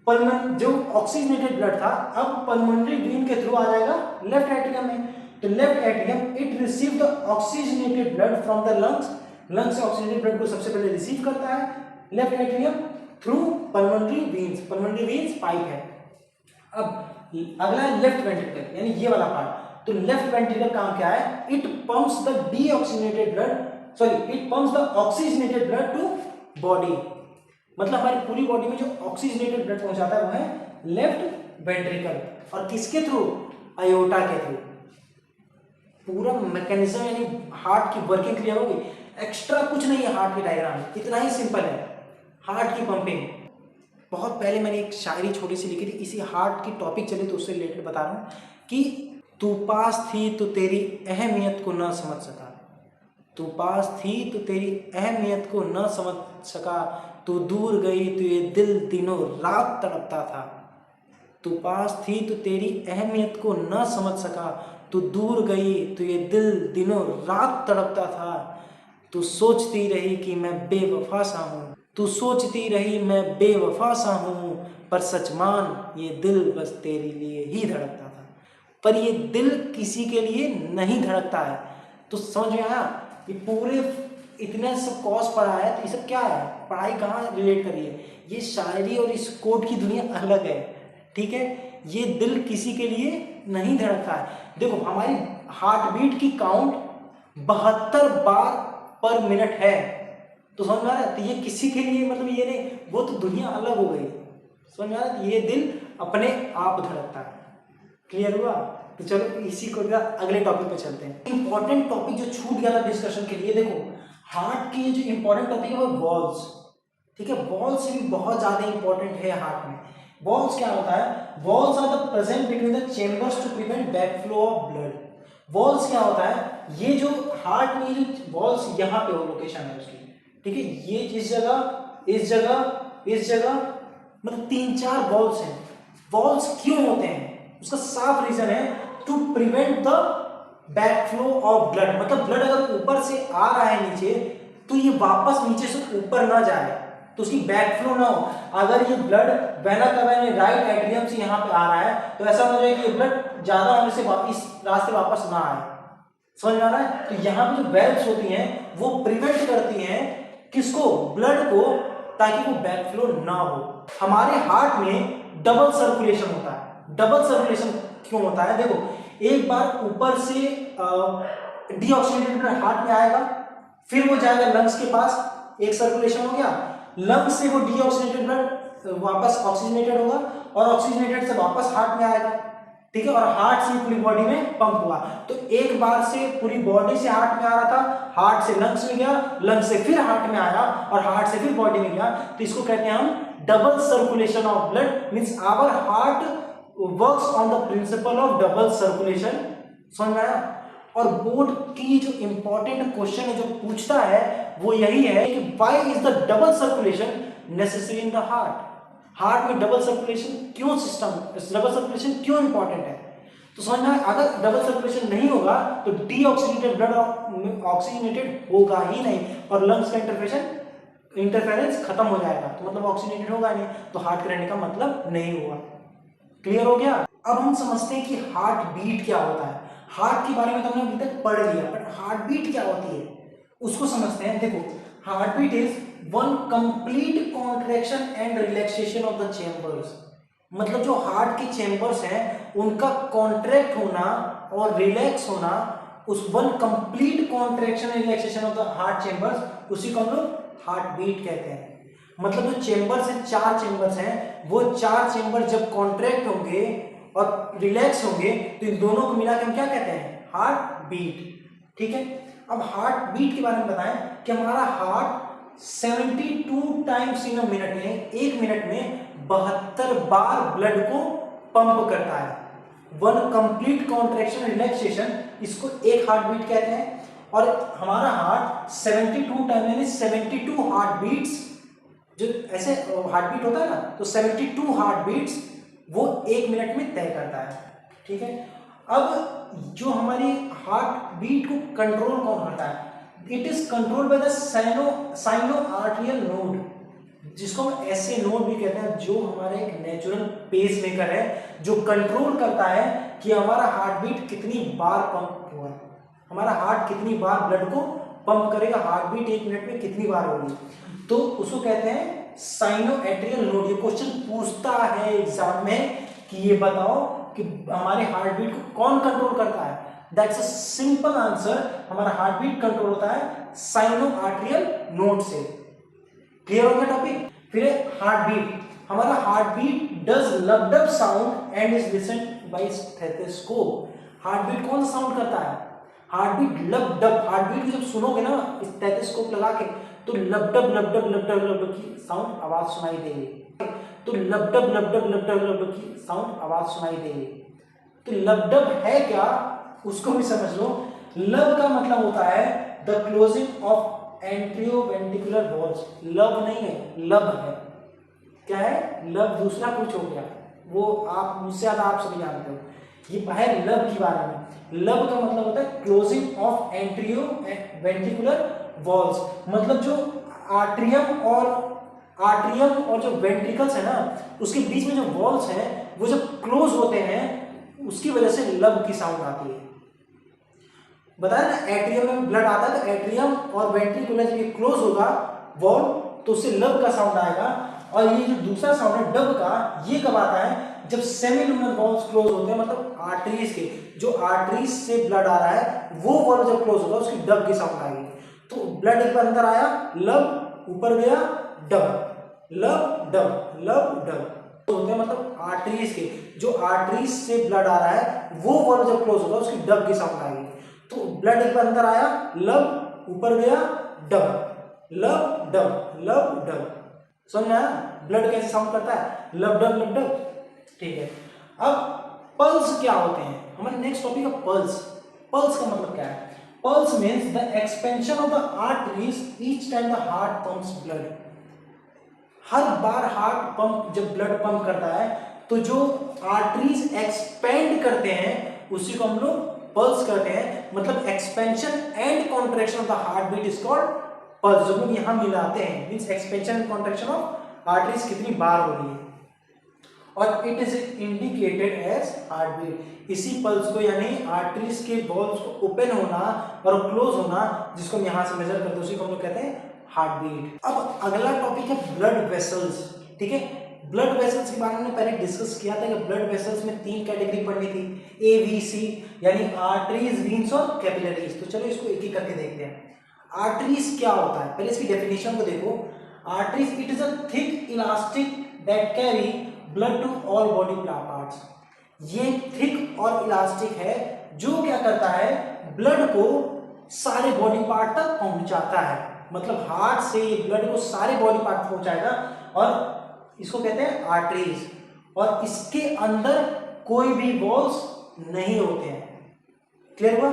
A: पल्मोन जो ऑक्सीजनेटेड ब्लड था अब पल्मोनरी वीन के थ्रू आ जाएगा लेफ्ट एट्रियम में। तो left atrium it receive the oxygenated blood from the lungs, lungs से ऑक्सीजनेटेड ब्लड को सबसे पहले रिसीव करता है left atrium through pulmonary veins. Pulmonary veins pipe है। अब अगला है लेफ्ट वेंट्रिकल, यानी ये वाला पार्ट। तो लेफ्ट वेंट्रिकल काम क्या है? It pumps the deoxygenated blood, sorry it pumps the oxygenated blood to body. मतलब हमारी पूरी बॉडी में जो ऑक्सीजनेटेड ब्लड पहुंचाता है वो है लेफ्ट वेंट्रिकल, और किसके थ्रू? आयोटा के थ्रू। पूरा मैकेनिज्म यानी हार्ट की वर्किंग क्लियर होगी। एक्स्ट्रा कुछ नहीं है हार्ट के डायग्राम में, इतना ही सिंपल है हार्ट की पंपिंग। बहुत पहले मैंने एक शायरी छोटी सी लिखी थी, इसी हार्ट की टॉपिक चली तो उससे रिलेटेड बता रहा हूँ कि तू पास थी तो तेरी अहमियत को न समझ सका, तू पास थी तो तेरी अहमियत को न समझ सका, तू दूर गई तो ये दिल दिनों रात तड़पता था। तू पास थी तो तेरी अहमियत को न समझ सका, तू दूर गई तो ये दिल दिनों रात तड़पता था। तू सोचती रही कि मैं बेवफा सा हूँ, तू सोचती रही मैं बेवफा सा हूँ, पर सच मान ये दिल बस तेरे लिए ही धड़कता था। पर ये दिल किसी के लिए नहीं धड़कता है। तो समझ में आया? ये पूरे इतने सब कॉज पढ़ा है तो ये सब क्या है? पढ़ाई कहाँ रिलेट करी है? ये शायरी और इस कोड की दुनिया अलग है, ठीक है? ये दिल किसी के लिए नहीं धड़कता है। देखो हमारी हार्ट बीट की काउंट 72 बार पर मिनट है, तो समझ में आ रहा है? तो ये किसी के लिए मतलब ये नहीं, वो तो दुनिया अलग हो गई। समझ में आ रहा है? ये दिल अपने आप धड़कता है। क्लियर हुआ? तो चलो इसी को अगले टॉपिक पे चलते हैं। इंपॉर्टेंट टॉपिक जो छूट गया था डिस्कशन के लिए, देखो हार्ट की जो इंपॉर्टेंट टॉपिक है वो वॉल्व्स, ठीक है? वॉल्व्स से भी बहुत ज्यादा इंपॉर्टेंट है हार्ट में। वॉल्व्स क्या होता है? Valves are the present between the chambers to prevent backflow of blood. Valves क्या होता है? ये जो हार्ट में जो वॉल्व्स यहाँ पे हो लोकेशन है उसकी, ठीक है? ये इस जगह, इस जगह, इस जगह, मतलब 3-4 वॉल्व्स हैं। वॉल्व्स क्यों होते हैं? उसका साफ रीजन है to prevent the backflow of blood. मतलब ब्लड अगर ऊपर से आ रहा है नीचे तो ये वापस नीचे से ऊपर ना जाए, तो उसकी बैकफ्लो ना हो। अगर ये ब्लड वेना कवा में राइट एट्रियम से यहाँ पे आ रहा है तो ऐसा हो जाए कि ये ब्लड ज्यादा होने से वापस रास्ते वापस ना आए। समझ में आ रहा है? तो यहाँ पे जो वेल्व्स होती हैं वो प्रिवेंट करती हैं किसको? ब्लड को, ताकि वो बैकफ्लो ना हो। हमारे हार्ट में डबल सर्कुलेशन होता है। डबल सर्कुलेशन क्यों होता है? देखो एक बार ऊपर से डीऑक्सीजनेटेड ब्लड हार्ट में आएगा, फिर वो जाएगा लंग्स के पास, एक सर्कुलेशन हो गया। लंग्स से वो डीऑक्सीजनेटेड ब्लड वापस ऑक्सीजनेटेड होगा और ऑक्सीजनेटेड से वापस हार्ट में आएगा, ठीक है? और हार्ट से पूरी बॉडी में पंप हुआ। तो एक बार से पूरी बॉडी से हार्ट में आ रहा था, हार्ट से लंग्स में गया, लंग्स से फिर हार्ट में आया और हार्ट से फिर बॉडी में गया। तो इसको कहते हैं हम double circulation of blood. Means our heart works on the principle of double circulation. समझ में आया? और बोर्ड की जो इंपॉर्टेंट क्वेश्चन है जो पूछता है वो यही है कि why is the double circulation necessary in the heart. Heart में डबल सर्कुलेशन क्यों डबल सर्कुलेशन क्यों इंपॉर्टेंट है। तो समझना है, अगर डबल सर्कुलेशन नहीं होगा तो डीऑक्सीजनेटेड ब्लड ऑक्सीजनेटेड होगा ही नहीं और लंग्स का इंटरफेरेंस खत्म हो जाएगा, तो मतलब ऑक्सीजनेटेड होगा नहीं, तो हार्ट के रहने का मतलब नहीं हुआ। क्लियर हो गया। अब हम समझते हैं कि हार्ट बीट क्या होता है। हार्ट के बारे में तो हमने अभी तक पढ़ लिया, बट हार्ट बीट क्या होती है उसको समझते हैं। देखो, heart beat is one complete contraction and relaxation of the chambers. मतलब जो हार्ट के चेंबर्स हैं उनका कॉन्ट्रैक्ट होना और रिलैक्स होना, उस one complete contraction and relaxation of the heart chambers, उसी को हम लोग हार्ट बीट कहते हैं। मतलब जो चेंबर्स हैं, 4 चेंबर्स हैं, वो 4 चेंबर जब कॉन्ट्रैक्ट होंगे और रिलैक्स होंगे तो इन दोनों को मिला के हम क्या कहते हैं, हार्ट बीट। ठीक है। अब हार्ट बीट के बारे में बताएं कि हमारा heart 72 times in a minute में, 1 मिनट में 72 बार ब्लड को पंप करता है। वन कंप्लीट कॉन्ट्रैक्शन रिलैक्सेशन, इसको एक हार्ट बीट कहते हैं। और हमारा हार्ट 72 टाइम यानी 72 हार्ट बीट्स, जो ऐसे हार्ट बीट होता है ना, तो 72 हार्ट बीट्स वो 1 मिनट में तय करता है। ठीक है। अब जो हमारी हार्ट बीट को कंट्रोल कौन करता है, it is control by the sino arterial node, जिसको हम ऐसे नोड भी कहते हैं, जो हमारे एक नेचुरल पेस मेकर है, जो कंट्रोल करता है कि हमारा हार्ट बीट कितनी बार पंप हुआ, हमारा हार्ट कितनी बार ब्लड को पंप करेगा, हार्ट बीट 1 मिनट में कितनी बार होगी, तो उसको कहते हैं साइनो एट्रियल नोड। ये क्वेश्चन पूछता है एग्जाम में कि ये बताओ कि हमारे हार्ट बीट को कौन कंट्रोल करता है। दैट्स अ सिंपल आंसर, हमारा हार्ट बीट कंट्रोल होता है साइनो आर्टरियल नोड से। क्लियर हो गया टॉपिक। फिर हार्ट बीट, हमारा heart beat does lub dub sound and is listened by stethoscope. Heart beat कौन सा साउंड करता है, heart beat lub dub. Heart beat जब सुनोगे ना स्टेथोस्कोप लगा के, तो लबडब लबडब लबडब लबडब की साउंड आवाज सुनाई देगी, तो लबडब लबडब लबडब लबडब की साउंड आवाज सुनाई देगी। तो लबडब है क्या उसको भी समझ लो। लब का मतलब होता है द क्लोजिंग ऑफ एंट्रियोवेंट्रिकुलर वॉल्स। लब नहीं है, लब है। क्या है, लब दूसरा कुछ हो गया, वो आप मुझसे ज्यादा आप सभी जानते हो। ये है लब के बारे में। लब का मतलब होता है क्लोजिंग ऑफ एंट्रियोवेंट्रिकुलर वॉल्स, मतलब जो आर्ट्रियम और जो वेंट्रिकल्स है ना, उसके बीच में जो वॉल्स हैं वो जब क्लोज होते हैं, उसकी वजह से लब की साउंड आती है। बताया ना, एट्रियम में ब्लड आता है, तो एट्रियम और वेंट्रिकुलर जब ये क्लोज होगा वॉल, तो उससे लब का साउंड आएगा। और ये जो दूसरा साउंड है डब का, ये कब आता है, जब सेमिलुनर वॉल्स क्लोज होते हैं, मतलब आर्टरीज के, जो आर्टरीज से ब्लड आ रहा है वो वॉल जब क्लोज होगा उसकी डब की साउंड आएगी। तो ब्लड एक बार अंदर आया, लब ऊपर गया, डब, लब डब, लब डब होते हैं, मतलब आर्टरीज के, जो आर्टरीज से ब्लड आ रहा है वो वॉल जब क्लोज होगा उसकी डब की साउंड आएगी। तो ब्लड एक बार अंदर आया, लब ऊपर गया, डब, लब डब, लब डब। समझ आया ब्लड कैसे साउंड करता है, लब डब लब डब। ठीक है। अब पल्स क्या होते हैं, हमारा नेक्स्ट टॉपिक है पल्स। पल्स का मतलब क्या है, pulse means the expansion of the arteries each time the heart pumps blood. Her bar heart pump जब ब्लड पंप करता है तो जो आर्टरीज एक्सपेंड करते हैं उसी को हम लोग पल्स करते हैं। मतलब expansion and contraction of the heart beat is called pulse. जब लोग यहां मिलाते हैं means expansion and contraction of arteries कितनी बार हो रही है, और it is indicated as heart beat. इसी पल्स को यानी आर्टरीज के वॉल्स को ओपन होना और क्लोज होना, जिसको हम यहां से मेजर करते हैं, उसी को हम लोग कहते हैं हार्ट बीट। अब अगला टॉपिक है ब्लड वेसल्स। ठीक है। ब्लड वेसल्स के बारे में पहले डिस्कस किया था कि ब्लड वेसल्स में 3 कैटेगरी पढ़नी थी, ए बी सी, यानी आर्टरीज, वीन्स और कैपिलरीज। तो चलो इसको एक एक करके देखते हैं। आर्टरीज क्या होता है, पहले इसकी डेफिनेशन को देखो। Arteries, it is a thick elastic that carry blood to all body parts. ये थिक और इलास्टिक है जो क्या करता है, ब्लड को सारे बॉडी पार्ट तक पहुंचाता है। मतलब हार्ट से ये ब्लड को सारे बॉडी पार्ट पहुंचाएगा, और इसको कहते हैं आर्टरीज। और इसके अंदर कोई भी वॉल्स नहीं होते हैं। क्लियर हुआ।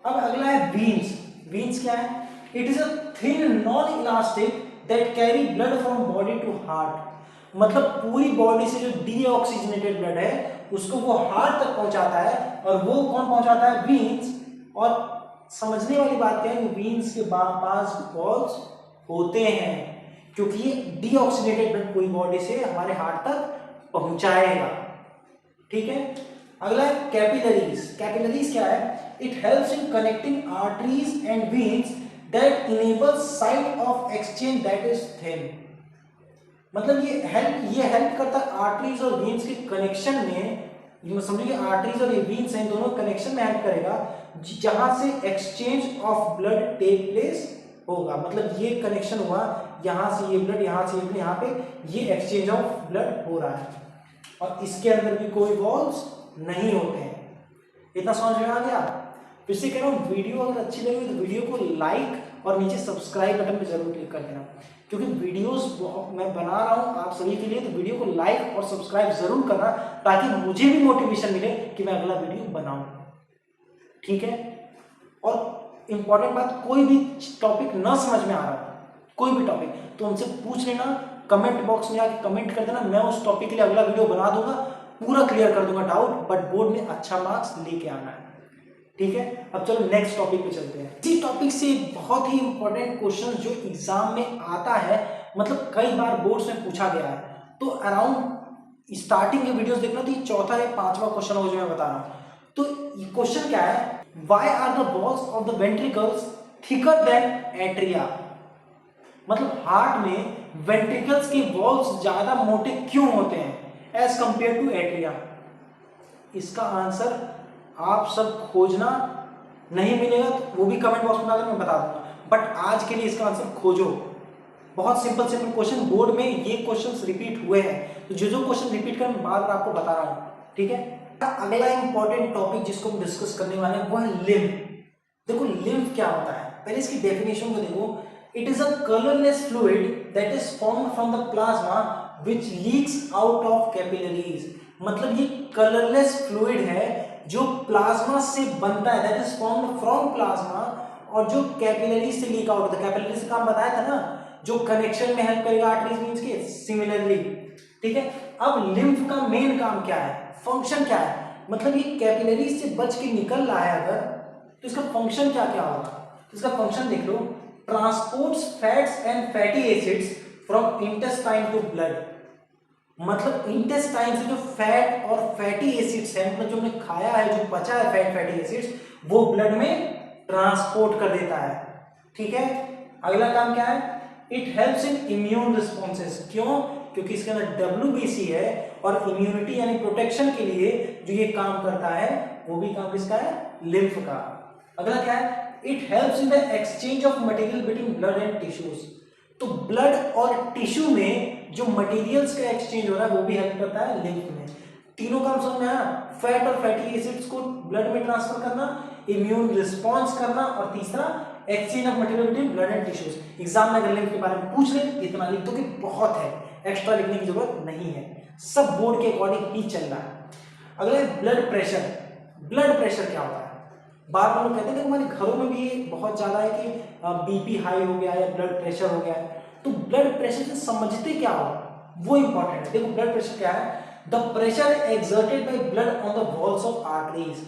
A: अब अगला है वीन्स। वीन्स क्या है? It is a thin non elastic that carry blood from body to heart. मतलब पूरी बॉडी से जो डीऑक्सीजनेटेड ब्लड है उसको वो हार्ट तक पहुंचाता है, और वो कौन पहुंचाता है? वीन्स। और समझने वाली बात क्या है, वीन्स के पास वॉल्स होते हैं, क्योंकि ये डीऑक्सीजनेटेड ब्लड पूरी बॉडी से हमारे हार्ट तक पहुंचाएगा। ठीक है। अगला है कैपिलरीज। कैपिलरीज क्या है? It helps in connecting arteries and veins that enables site of exchange that is thin. मतलब ये हेल्प करता है आर्टरीज और वेन्स के कनेक्शन में। समझिए आर्टरीज और वेन्स हैं, दोनों कनेक्शन में हेल्प करेगा, जहां से exchange of blood take place होगा। मतलब ये कनेक्शन हुआ, यहां से ये ब्लड, यहां से ये ब्लड, यहां पे ये एक्सचेंज ऑफ ब्लड हो रहा है, और इसके अंदर भी कोई वॉल्स नहीं होते हैं। इतना समझ में आ गया? फिर से कह रहा हूँ, वीडियो अगर अच्छी लगी तो वीडियो को लाइक और नीचे सब्सक्राइब बटन पे जरूर क्लिक कर देना, क्योंकि वीडियोस मैं बना रहा हूँ आप सभी के लिए, तो वीडियो को लाइक और सब्सक्राइब जरूर करना, ताकि मुझे भी मोटिवेशन मिले कि मैं अगला वीडियो बनाऊं। ठीक है। और इंपॉर्टेंट बात, कोई भी टॉपिक न समझ में आ रहा हो, कोई भी टॉपिक, तो उनसे पूछ लेना, कमेंट बॉक्स में आके कमेंट कर देना, मैं उस टॉपिक के लिए अगला वीडियो बना दूंगा, पूरा क्लियर कर दूंगा डाउट, बट बोर्ड में अच्छा मार्क्स लेके आना है। ठीक है। अब चलो नेक्स्ट टॉपिक पे चलते हैं। इसी टॉपिक से बहुत ही इंपॉर्टेंट क्वेश्चन जो एग्जाम में आता है, मतलब कई बार बोर्ड्स में पूछा गया है, तो अराउंड स्टार्टिंग के वीडियोस देखना, तो ये चौथा या पांचवा क्वेश्चन होगा जो मैं बता रहा हूं। तो ये क्वेश्चन क्या है? Why are the walls of the ventricles thicker than atria? मतलब हार्ट में वेंट्रिकल्स के वॉल्स ज्यादा मोटे क्यों होते हैं एज कंपेयर टू एट्रिया? इसका आंसर आप सब खोजना, नहीं मिलेगा तो वो भी कमेंट बॉक्स में डालकर मैं बता दूंगा, बट आज के लिए इसका आंसर खोजो। बहुत सिंपल क्वेश्चन, बोर्ड में ये क्वेश्चंस रिपीट हुए हैं, तो जो जो क्वेश्चन रिपीट कर मैं बार बार आपको बता रहा हूँ। ठीक है। अगला इंपॉर्टेंट टॉपिक जिसको हम डिस्कस करने वाले हैं वो है लिम्फ। देखो लिम्फ क्या होता है, पहले इसकी डेफिनेशन को देखो। It is a colourless fluid that is formed from the plasma which leaks out of capillaries. मतलब ये कलरलेस फ्लूइड है जो प्लाज्मा से बनता है, that is formed from plasma, और जो कैपिलरी से लीक आउट होता है। कैपिलरी से काम बताया था ना, जो कनेक्शन में हेल्प करेगा आर्टरीज वेन्स के, सिमिलरली। ठीक है। अब लिम्फ का मेन काम क्या है, फंक्शन क्या है? मतलब ये कैपिलरी से बच के निकल रहा है अगर, तो इसका फंक्शन क्या क्या होगा? तो इसका फंक्शन देख लो। Transports fats and fatty acids from intestine to blood. मतलब इंटेस्टाइन से जो फैट और फैटी एसिड्स है, मतलब जो हमने खाया है, जो बचा है फैट फैटी एसिड्स, वो ब्लड में ट्रांसपोर्ट कर देता है। ठीक है। अगला काम क्या है? It helps in immune responses. क्यों? क्योंकि इसके अंदर WBC है, और इम्यूनिटी यानी प्रोटेक्शन के लिए जो ये काम करता है, वो भी काम किसका है? लिम्फ का। अगला क्या है? It helps in the exchange of material between blood and tissues. तो ब्लड और टिश्यू में जो मटेरियल्स का एक्सचेंज हो रहा है वो भी हेल्प करता है लिम्फ में। तीनों काम समझ में आया? फैट और फैटी एसिड्स को ब्लड में ट्रांसफर करना, इम्यून रिस्पॉन्स करना, और तीसरा exchange of material between blood and tissues. Exam में अगर लिम्फ के बारे में पूछ ले, इतना लिख दो कि बहुत है, एक्स्ट्रा लिखने की जरूरत नहीं है, सब बोर्ड के अकॉर्डिंग ही चल रहा है। अगला है ब्लड प्रेशर। ब्लड प्रेशर क्या होता है? बार बार लोग कहते हैं कि हमारे घरों में भी बहुत ज्यादा है कि BP हाई हो गया या ब्लड प्रेशर हो गया है, तो ब्लड प्रेशर से समझते क्या हो वो इंपॉर्टेंट है। देखो ब्लड प्रेशर क्या है? The pressure exerted by blood on the walls of arteries.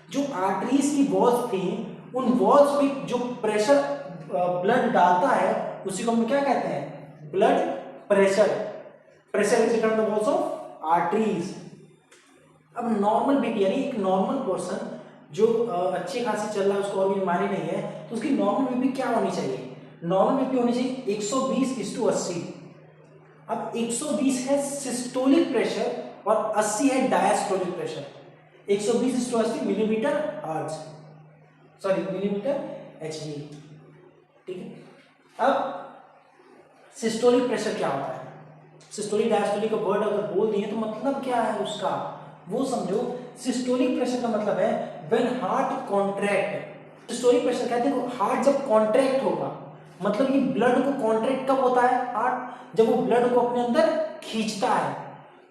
A: जो आर्टरीज की वॉल्स थी, उन वॉल्स पे जो प्रेशर ब्लड डालता है उसी को हम क्या कहते हैं? Blood pressure. Pressure exerted on the walls of arteries. अब नॉर्मल बीपी यानी एक नॉर्मल पर्सन जो अच्छी खासी चल रहा है, उसको और भी बीमारी नहीं है, तो उसकी नॉर्मल बीपी क्या होनी चाहिए? नॉर्मल बीपी होनी चाहिए 120/80। अब 120 है सिस्टोलिक प्रेशर और 80 है diastolic pressure. 120/80 millimetre hertz, sorry millimetre HG। ठीक है। अब सिस्टोलिक प्रेशर क्या होता है? सिस्टोलिक डायस्टोलिक का वर्ड अगर बोल दिए तो मतलब क्या है उसका वो समझो। सिस्टोलिक प्रेशर का मतलब है when heart contract. Systolic pressure कहते हैं हार्ट जब कॉन्ट्रैक्ट होगा, मतलब ये ब्लड को कॉन्ट्रैक्ट कब होता है? हार्ट जब वो ब्लड को अपने अंदर खींचता है,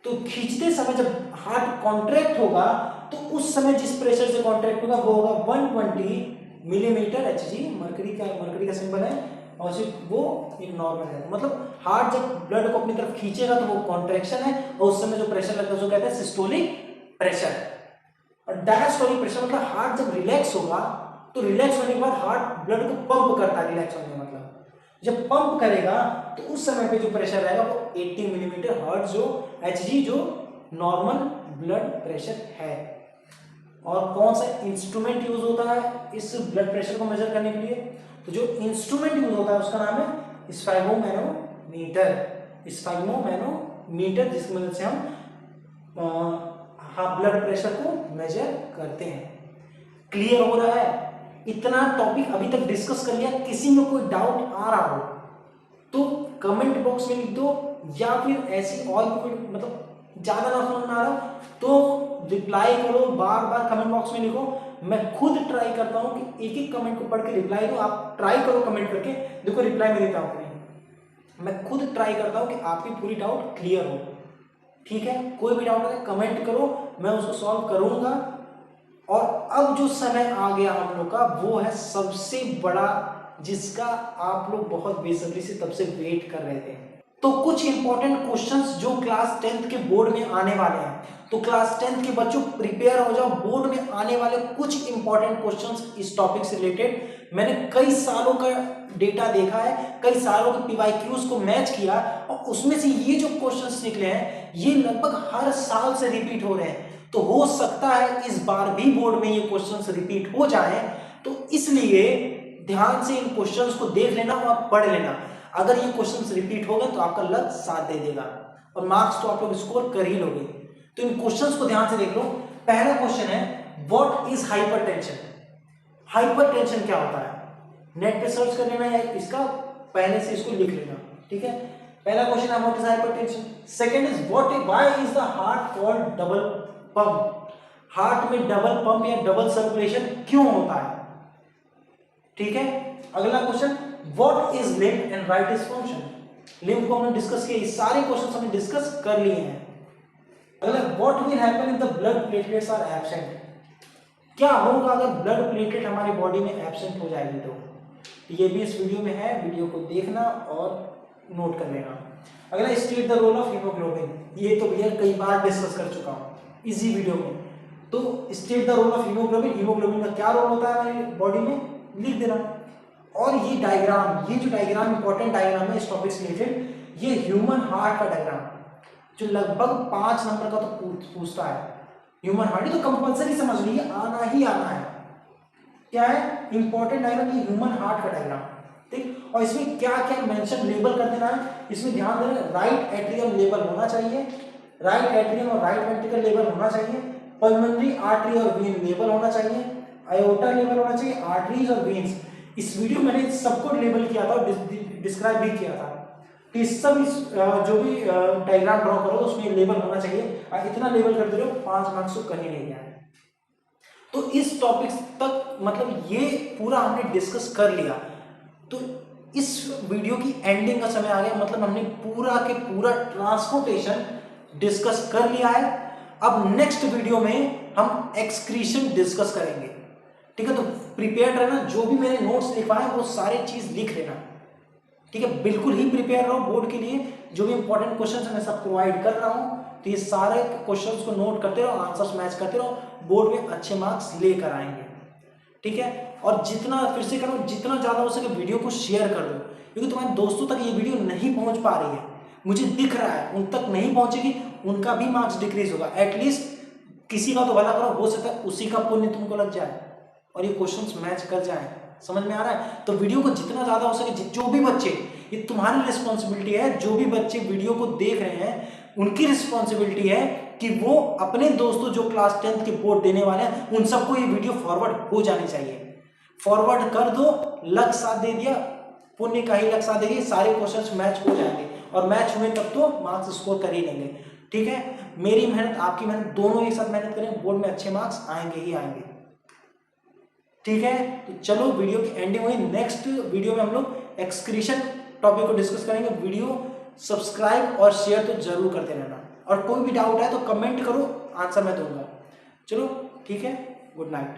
A: तो खींचते समय जब हार्ट कॉन्ट्रैक्ट होगा तो उस समय जिस प्रेशर से कॉन्ट्रैक्ट होगा वो होगा 120 मिलीमीटर Hg, मरकरी का सिंबल है, और सिर्फ वो एक नॉर्मल है। मतलब हार्ट जब ब्लड को अपनी तरफ खींचेगा तो वो कॉन्ट्रैक्शन है, और उस समय जो प्रेशर लगता है उसको कहते हैं सिस्टोलिक प्रेशर। और डायस्टोलिक प्रेशर मतलब हार्ट जब रिलैक्स होगा तो रिलैक्स होने के बाद हार्ट ब्लड को पंप करता है। रिलैक्स होने का मतलब जब पंप करेगा तो उस समय पे जो प्रेशर रहेगा वो 80 मिलीमीटर हर्ट्ज जो Hg जो नॉर्मल ब्लड प्रेशर है। और कौन सा इंस्ट्रूमेंट यूज होता है इस ब्लड प्रेशर को मेजर करने के लिए? तो जो इंस्ट्रूमेंट यूज होता है उसका नाम है स्फैग्मोमैनोमीटर। स्फैग्मोमैनोमीटर जिसकी मदद से हम ब्लड प्रेशर को मेजर करते हैं। क्लियर हो रहा है? इतना टॉपिक अभी तक डिस्कस कर लिया। किसी में कोई डाउट आ रहा हो तो कमेंट बॉक्स में लिख दो, या फिर ऐसी और भी कोई मतलब ज्यादा ना समझ में आ रहा तो रिप्लाई करो, बार बार कमेंट बॉक्स में लिखो। मैं खुद ट्राई करता हूं कि एक एक कमेंट को पढ़ के रिप्लाई दो। आप ट्राई करो कमेंट करके, देखो रिप्लाई मैं देता हूं नहीं, मैं खुद ट्राई करता हूं कि आपकी पूरी डाउट क्लियर हो। ठीक है, कोई भी डाउट है कमेंट करो, मैं उसको सॉल्व करूंगा। और अब जो समय आ गया हम लोग का वो है सबसे बड़ा, जिसका आप लोग बहुत बेसब्री से तब से वेट कर रहे थे। तो कुछ इंपॉर्टेंट क्वेश्चंस जो क्लास 10th के बोर्ड में आने वाले हैं, तो क्लास 10th के बच्चों प्रिपेयर हो जाओ। बोर्ड में आने वाले कुछ इंपॉर्टेंट क्वेश्चंस इस टॉपिक से रिलेटेड मैंने कई सालों का डेटा देखा है, कई सालों के PYQs को मैच किया, और उसमें से ये जो क्वेश्चंस निकले हैं ये लगभग हर साल से रिपीट हो रहे हैं। तो हो सकता है इस बार भी बोर्ड में ये क्वेश्चंस रिपीट हो जाए, तो इसलिए ध्यान से इन क्वेश्चंस को देख लेना और पढ़ लेना। अगर ये क्वेश्चंस रिपीट हो गए तो आपका लक साथ दे देगा और मार्क्स तो आप लोग स्कोर कर ही लोगे। तो इन क्वेश्चंस को ध्यान से देख लो। पहला क्वेश्चन है व्हाट इज हाइपरटेंशन। हाइपरटेंशन क्या होता है? नेट पे सर्च कर लेना या इसका पहले से इसको लिख लेना। ठीक है, पहला क्वेश्चन है what is hypertension. Second is why is the heart called double pump. Heart में डबल पंप या डबल सर्कुलेशन क्यों होता है? ठीक है, अगला question what is lymph and right is function. Lymph को हमने डिस्कस किया, ये सारे क्वेश्चंस हमने डिस्कस कर लिए हैं। अगला what will happen if the blood platelets are absent. क्या होगा अगर ब्लड प्लेटलेट हमारी बॉडी में एब्सेंट हो जाएगी? तो ये भी इस वीडियो में है, वीडियो को देखना और नोट कर लेना। अगला state the role of haemoglobin. ये तो भैया कई बार डिस्कस कर चुका हूं इसी वीडियो में। तो state the role of haemoglobin. Haemoglobin का क्या रोल होता है हमारी बॉडी में, लिख देना। और ये डायग्राम, ये जो डायग्राम इंपॉर्टेंट डायग्राम है इस टॉपिक से रिलेटेड, ये ह्यूमन हार्ट का डायग्राम जो लगभग 5 नंबर का तो पूछता है। ह्यूमन हार्ट तो कंपल्सरी समझ लीजिए, आना ही आना है। क्या है इंपॉर्टेंट डायग्राम? ये ह्यूमन हार्ट का डायग्राम। ठीक, और इसमें क्या क्या मेंशन लेबल कर देना है, इसमें ध्यान देना। राइट एट्रियम लेबल होना चाहिए, राइट एट्रियम और राइट वेंट्रिकल लेवल होना चाहिए, पल्मोनरी आर्टरी और वेन लेवल होना चाहिए, आयोटा लेवल होना चाहिए, आर्टरीज और वेन्स। इस वीडियो में मैंने सबको लेबल किया था और डिस्क्राइब भी किया था। तो इस सब जो भी डायग्राम ड्रॉ करो उसमें लेवल होना चाहिए। इतना लेवल कर दे रहे हो 5 मार्क्स तो कहीं नहीं गया है। तो इस टॉपिक तक मतलब ये पूरा हमने डिस्कस कर लिया। तो इस वीडियो की एंडिंग का समय आ गया, मतलब हमने पूरा के पूरा ट्रांसपोर्टेशन डिस्कस कर लिया है। अब नेक्स्ट वीडियो में हम एक्सक्रीशन डिस्कस करेंगे। ठीक है, तो प्रिपेयर रहना, जो भी मैंने नोट्स लिखवाए वो सारे चीज लिख लेना। ठीक है, बिल्कुल ही प्रिपेयर रहो बोर्ड के लिए। जो भी इंपॉर्टेंट क्वेश्चन है मैं सब प्रोवाइड कर रहा हूं, तो ये सारे क्वेश्चंस को नोट करते रहो, आंसर्स मैच करते रहो, बोर्ड में अच्छे मार्क्स लेकर आएंगे। ठीक है, और जितना फिर से करो, जितना ज्यादा हो सके वीडियो को शेयर कर दो, क्योंकि तुम्हारे दोस्तों तक ये वीडियो नहीं पहुंच पा रही है, मुझे दिख रहा है, उन तक नहीं पहुंचेगी, उनका भी मार्क्स डिक्रीज होगा। एटलीस्ट किसी का तो भला करो, हो सकता है उसी का पुण्य तुमको लग जाए और ये क्वेश्चंस मैच कर जाए। समझ में आ रहा है? तो वीडियो को जितना ज्यादा हो सके, जो भी बच्चे, ये तुम्हारी रिस्पॉन्सिबिलिटी है, जो भी बच्चे वीडियो को देख रहे हैं उनकी रिस्पॉन्सिबिलिटी है कि वो अपने दोस्तों जो क्लास 10th के बोर्ड देने वाले हैं उन सबको ये वीडियो फॉरवर्ड हो जानी चाहिए। फॉरवर्ड कर दो, लक साथ दे दिया, पुण्य का ही लक साथ देगी, सारे क्वेश्चंस मैच हो जाएंगे और मैच हुए तब तो मार्क्स स्कोर कर ही लेंगे। ठीक है, मेरी मेहनत आपकी मेहनत दोनों एक साथ मेहनत करें, बोर्ड में अच्छे मार्क्स आएंगे ही आएंगे। ठीक है, तो चलो वीडियो की एंडिंग हुई। नेक्स्ट वीडियो में हम लोग एक्सक्रीशन टॉपिक को डिस्कस करेंगे। वीडियो सब्सक्राइब और शेयर तो जरूर करते रहना, और कोई भी डाउट है तो कमेंट करो, आंसर मैं दूंगा। चलो ठीक है, गुड नाइट।